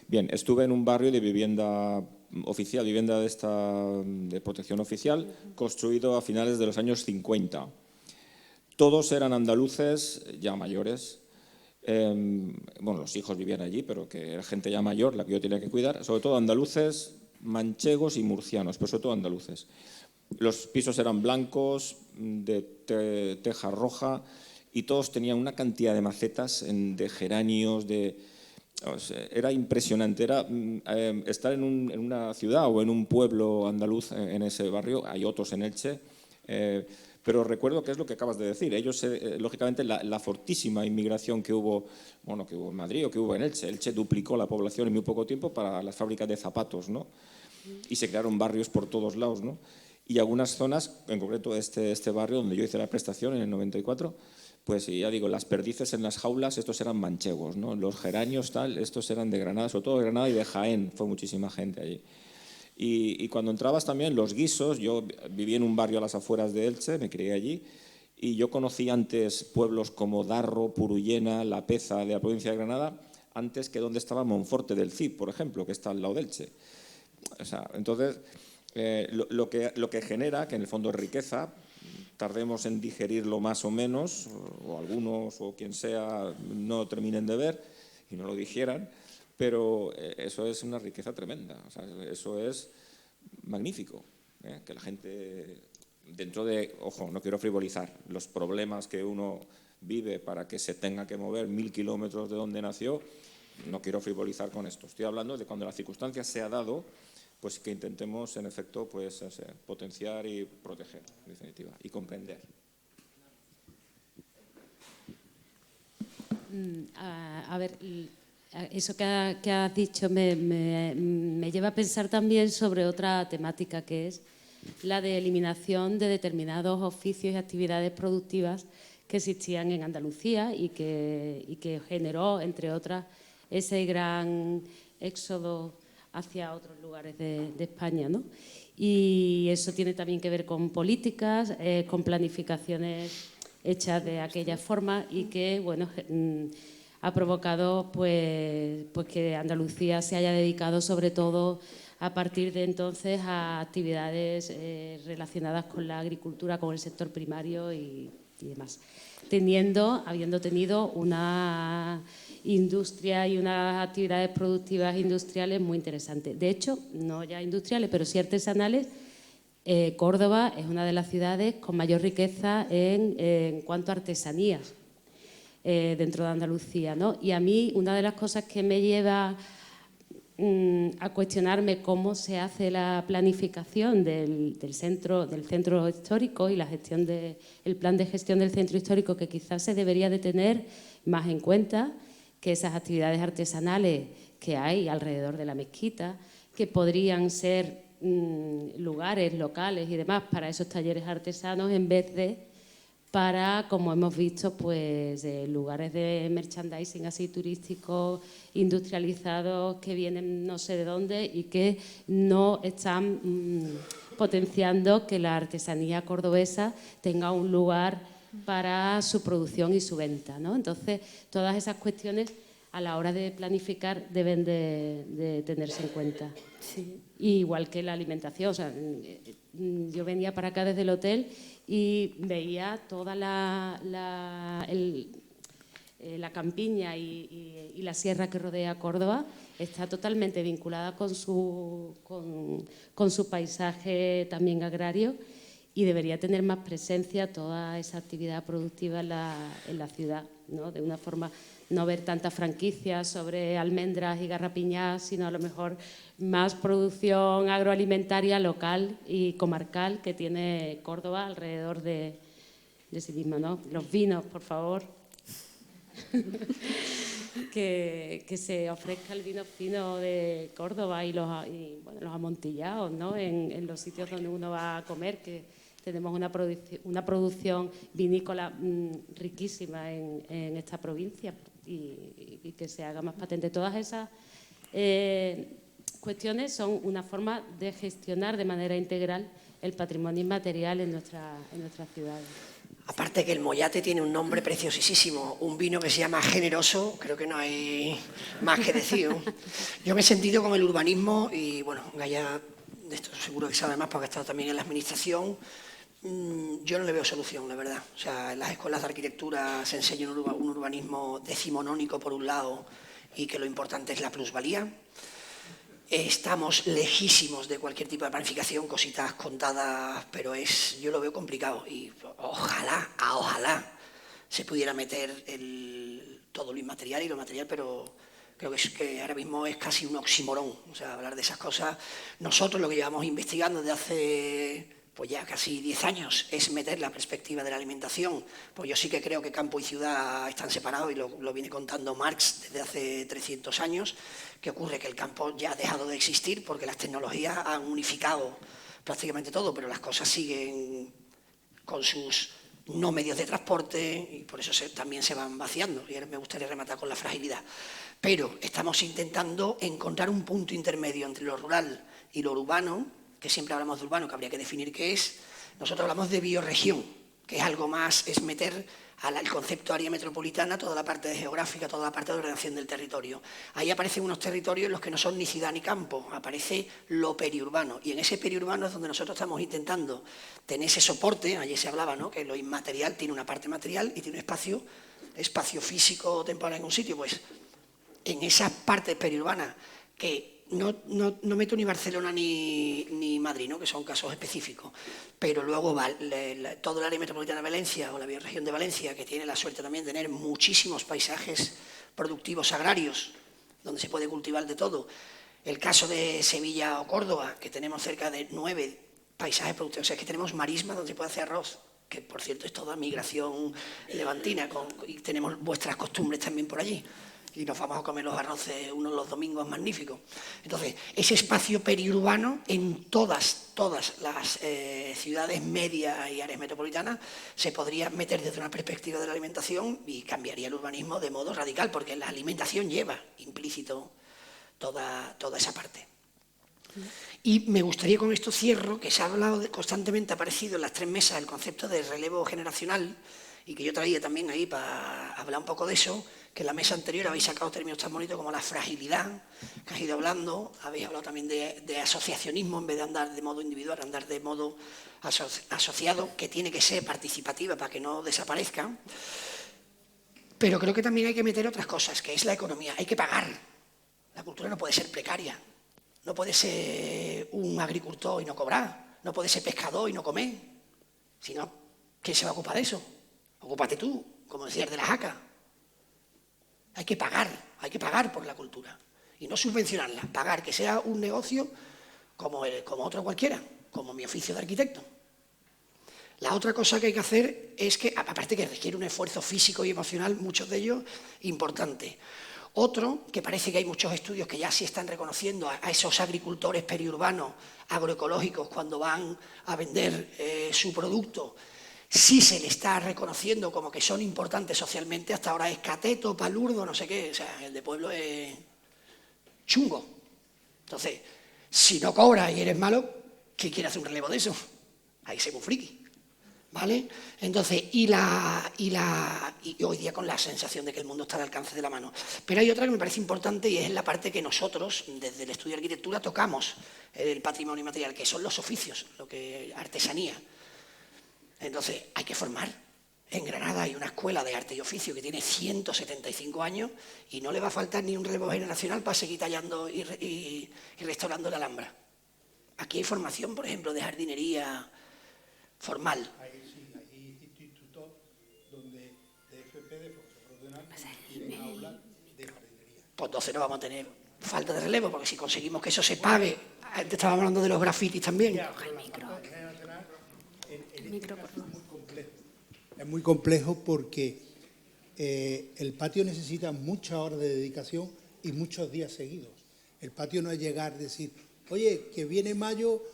Bien, estuve en un barrio de vivienda oficial, vivienda de protección oficial, construido a finales de los años 50. Todos eran andaluces ya mayores. Bueno, los hijos vivían allí, pero que era gente ya mayor la que yo tenía que cuidar. Sobre todo andaluces, manchegos y murcianos, pero sobre todo andaluces. Los pisos eran blancos, de teja roja, y todos tenían una cantidad de macetas de geranios, era impresionante. Era estar en una ciudad o en un pueblo andaluz en ese barrio. Hay otros en Elche, pero recuerdo que es lo que acabas de decir. Ellos, lógicamente, la fortísima inmigración que hubo en Madrid o que hubo en Elche. Elche duplicó la población en muy poco tiempo para las fábricas de zapatos, ¿no? Y se crearon barrios por todos lados, ¿no? Y algunas zonas, en concreto este barrio donde yo hice la prestación en el 94, pues ya digo, las perdices en las jaulas, estos eran manchegos, ¿no? Los geranios, estos eran de Granada, sobre todo de Granada y de Jaén, fue muchísima gente allí. Y cuando entrabas también, los guisos, yo viví en un barrio a las afueras de Elche, me crié allí, y yo conocí antes pueblos como Darro, Purullena, La Peza, de la provincia de Granada, antes que donde estaba Monforte del Cid, por ejemplo, que está al lado de Elche. O sea, entonces, lo que genera, que en el fondo es riqueza, tardemos en digerirlo más o menos, o algunos o quien sea no terminen de ver y no lo digieran, pero eso es una riqueza tremenda, o sea, eso es magnífico, que la gente, dentro de, ojo, no quiero frivolizar, los problemas que uno vive para que se tenga que mover 1000 kilómetros de donde nació, no quiero frivolizar con esto, estoy hablando de cuando la circunstancia se ha dado, pues que intentemos, en efecto, pues potenciar y proteger, en definitiva, y comprender. A ver, eso que has dicho me lleva a pensar también sobre otra temática, que es la de eliminación de determinados oficios y actividades productivas que existían en Andalucía y que generó, entre otras, ese gran éxodo hacia otros lugares de España, ¿no? Y eso tiene también que ver con políticas, con planificaciones hechas de aquella forma y que, bueno, ha provocado pues que Andalucía se haya dedicado sobre todo a partir de entonces a actividades relacionadas con la agricultura, con el sector primario y demás, habiendo tenido una industria y unas actividades productivas industriales muy interesantes. De hecho, no ya industriales, pero sí artesanales. Córdoba es una de las ciudades con mayor riqueza en cuanto a artesanías dentro de Andalucía, ¿no? Y a mí una de las cosas que me lleva a cuestionarme cómo se hace la planificación del centro histórico y la gestión el plan de gestión del centro histórico, que quizás se debería de tener más en cuenta que esas actividades artesanales que hay alrededor de la mezquita, que podrían ser lugares locales y demás para esos talleres artesanos, en vez de para, como hemos visto, pues lugares de merchandising así turísticos, industrializados, que vienen no sé de dónde y que no están potenciando que la artesanía cordobesa tenga un lugar para su producción y su venta, ¿no? Entonces, todas esas cuestiones a la hora de planificar deben de tenerse en cuenta. Sí. Igual que la alimentación. O sea, yo venía para acá desde el hotel y veía toda la campiña y la sierra que rodea Córdoba. Está totalmente vinculada con su paisaje también agrario, y debería tener más presencia toda esa actividad productiva en la ciudad, ¿no? De una forma, no ver tantas franquicias sobre almendras y garrapiñás, sino a lo mejor más producción agroalimentaria local y comarcal que tiene Córdoba alrededor de sí misma, ¿no? Los vinos, por favor. Que se ofrezca el vino fino de Córdoba y los amontillados, ¿no? En los sitios donde uno va a comer, que tenemos una producción vinícola riquísima en esta provincia, y que se haga más patente. Todas esas cuestiones son una forma de gestionar de manera integral el patrimonio inmaterial en nuestras ciudades. Aparte que el Moyate tiene un nombre preciosísimo, un vino que se llama Generoso, creo que no hay más que decir. Yo me he sentido con el urbanismo, y bueno, Gaya de esto seguro que sabe más porque ha estado también en la administración. Yo no le veo solución, la verdad. O sea, en las escuelas de arquitectura se enseña un urbanismo decimonónico por un lado, y que lo importante es la plusvalía. Estamos lejísimos de cualquier tipo de planificación, cositas contadas, pero yo lo veo complicado, y ojalá se pudiera meter todo lo inmaterial y lo material, pero creo que ahora mismo es casi un oxímoron, o sea, hablar de esas cosas. Nosotros lo que llevamos investigando desde hace pues ya casi 10 años es meter la perspectiva de la alimentación. Pues yo sí que creo que campo y ciudad están separados, y lo viene contando Marx desde hace 300 años. ¿Qué ocurre? Que el campo ya ha dejado de existir porque las tecnologías han unificado prácticamente todo, pero las cosas siguen con sus no medios de transporte, y por eso también se van vaciando. Y ahora me gustaría rematar con la fragilidad. Pero estamos intentando encontrar un punto intermedio entre lo rural y lo urbano, que siempre hablamos de urbano, que habría que definir qué es. Nosotros hablamos de bioregión, que es algo más, es meter al concepto área metropolitana toda la parte geográfica, toda la parte de ordenación del territorio. Ahí aparecen unos territorios en los que no son ni ciudad ni campo, aparece lo periurbano, y en ese periurbano es donde nosotros estamos intentando tener ese soporte. Ayer se hablaba, ¿no?, que lo inmaterial tiene una parte material y tiene un espacio físico temporal en un sitio. Pues en esas partes periurbanas que no meto ni Barcelona ni Madrid, ¿no?, que son casos específicos, pero luego todo el área metropolitana de Valencia o la bioregión de Valencia, que tiene la suerte también de tener muchísimos paisajes productivos agrarios, donde se puede cultivar de todo. El caso de Sevilla o Córdoba, que tenemos cerca de 9 paisajes productivos, o sea, que tenemos marisma donde se puede hacer arroz, que por cierto es toda migración levantina, y tenemos vuestras costumbres también por allí. Y nos vamos a comer los arroces unos los domingos magníficos. Entonces, ese espacio periurbano en todas las ciudades medias y áreas metropolitanas se podría meter desde una perspectiva de la alimentación, y cambiaría el urbanismo de modo radical, porque la alimentación lleva implícito toda esa parte. Y me gustaría, con esto cierro, que se ha hablado constantemente, ha aparecido en las 3 mesas el concepto de relevo generacional, y que yo traía también ahí para hablar un poco de eso, que en la mesa anterior habéis sacado términos tan bonitos como la fragilidad, que has ido hablando, habéis hablado también de asociacionismo, en vez de andar de modo individual, andar de modo asociado, que tiene que ser participativa para que no desaparezca. Pero creo que también hay que meter otras cosas, que es la economía, hay que pagar. La cultura no puede ser precaria, no puede ser un agricultor y no cobrar, no puede ser pescador y no comer. Si no, ¿quién se va a ocupar de eso? Ocúpate tú, como decías de la jaca. Hay que pagar por la cultura y no subvencionarla, pagar, que sea un negocio como otro cualquiera, como mi oficio de arquitecto. La otra cosa que hay que hacer es que, aparte que requiere un esfuerzo físico y emocional, muchos de ellos, importante. Otro, que parece que hay muchos estudios que ya sí están reconociendo a esos agricultores periurbanos agroecológicos cuando van a vender su producto, sí se le está reconociendo como que son importantes socialmente, hasta ahora es cateto, palurdo, no sé qué, o sea, el de pueblo es chungo. Entonces, si no cobras y eres malo, ¿quién quiere hacer un relevo de eso? Hay que ser un friki. ¿Vale? Entonces, y hoy día con la sensación de que el mundo está al alcance de la mano. Pero hay otra que me parece importante y es la parte que nosotros, desde el estudio de arquitectura, tocamos el patrimonio inmaterial, que son los oficios, artesanía. Entonces, hay que formar. En Granada hay una escuela de arte y oficio que tiene 175 años y no le va a faltar ni un relevo generacional para seguir tallando y restaurando la Alhambra. Aquí hay formación, por ejemplo, de jardinería formal. Pues entonces no vamos a tener falta de relevo, porque si conseguimos que eso se pague, antes estábamos hablando de los grafitis también. Es muy complejo porque el patio necesita muchas horas de dedicación y muchos días seguidos. El patio no es llegar y decir, oye, que viene mayo,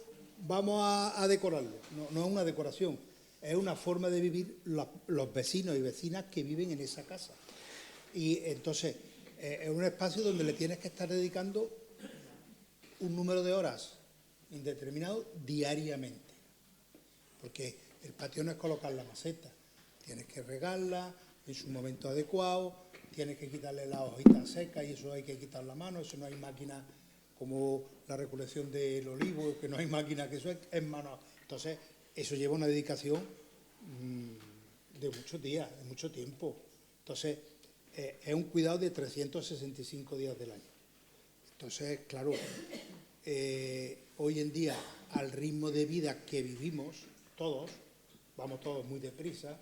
vamos a decorarlo. No es una decoración, es una forma de vivir los vecinos y vecinas que viven en esa casa. Y entonces es un espacio donde le tienes que estar dedicando un número de horas indeterminado diariamente. Porque el patio no es colocar la maceta, tienes que regarla en su momento adecuado, tienes que quitarle las hojitas secas y eso hay que quitar la mano, eso no hay máquina como la recolección del olivo, que no hay máquina, que eso es mano. Entonces, eso lleva una dedicación de muchos días, de mucho tiempo. Entonces, es un cuidado de 365 días del año. Entonces, claro, hoy en día, al ritmo de vida que vivimos todos, vamos todos muy deprisa,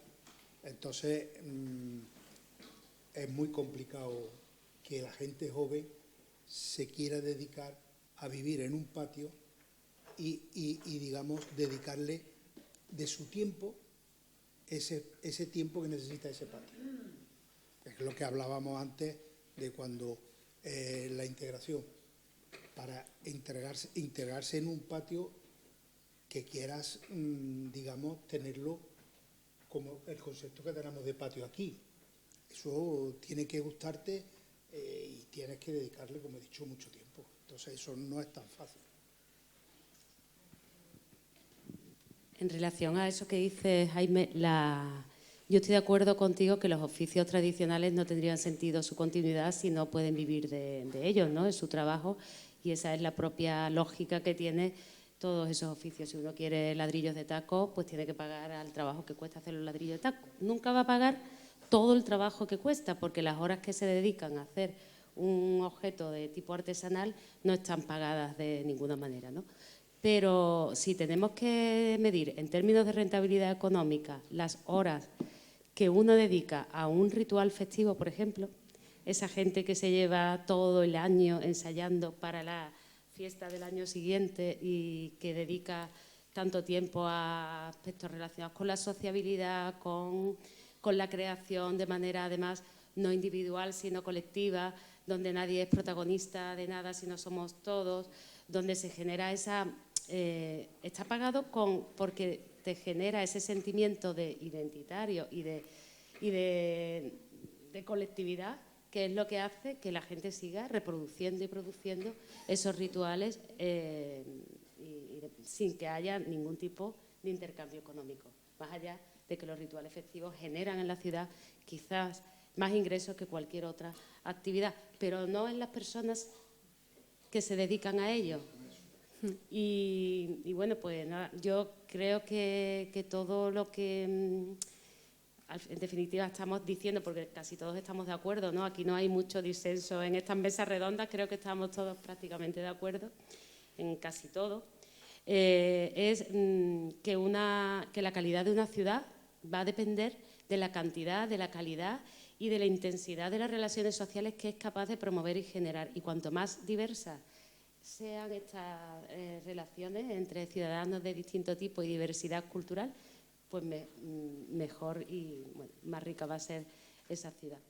entonces es muy complicado que la gente joven se quiera dedicar a vivir en un patio y digamos, dedicarle de su tiempo ese tiempo que necesita ese patio. Es lo que hablábamos antes de cuando la integración, para integrarse en un patio que quieras, digamos, tenerlo como el concepto que tenemos de patio aquí. Eso tiene que gustarte y tienes que dedicarle, como he dicho, mucho tiempo. Entonces eso no es tan fácil. En relación a eso que dice Jaime, yo estoy de acuerdo contigo que los oficios tradicionales no tendrían sentido su continuidad si no pueden vivir de ellos, ¿no? De su trabajo, y esa es la propia lógica que tiene todos esos oficios. Si uno quiere ladrillos de taco, pues tiene que pagar al trabajo que cuesta hacer los ladrillos de taco. Nunca va a pagar todo el trabajo que cuesta, porque las horas que se dedican a hacer un objeto de tipo artesanal no están pagadas de ninguna manera, ¿no? Pero si tenemos que medir en términos de rentabilidad económica las horas que uno dedica a un ritual festivo, por ejemplo, esa gente que se lleva todo el año ensayando para la fiesta del año siguiente y que dedica tanto tiempo a aspectos relacionados con la sociabilidad, con la creación de manera además no individual sino colectiva, donde nadie es protagonista de nada sino somos todos, donde se genera esa... está pagado porque te genera ese sentimiento de identitario y de colectividad, que es lo que hace que la gente siga reproduciendo y produciendo esos rituales sin que haya ningún tipo de intercambio económico, más allá de que los rituales festivos generan en la ciudad quizás más ingresos que cualquier otra actividad, pero no en las personas que se dedican a ello. Y bueno, pues nada, yo creo que todo lo que en definitiva estamos diciendo, porque casi todos estamos de acuerdo, ¿no? Aquí no hay mucho disenso en estas mesas redondas, creo que estamos todos prácticamente de acuerdo en casi todo, es que la calidad de una ciudad va a depender de la cantidad, de la calidad y de la intensidad de las relaciones sociales que es capaz de promover y generar. Y cuanto más diversas sean estas relaciones entre ciudadanos de distinto tipo y diversidad cultural, pues mejor y bueno, más rica va a ser esa ciudad.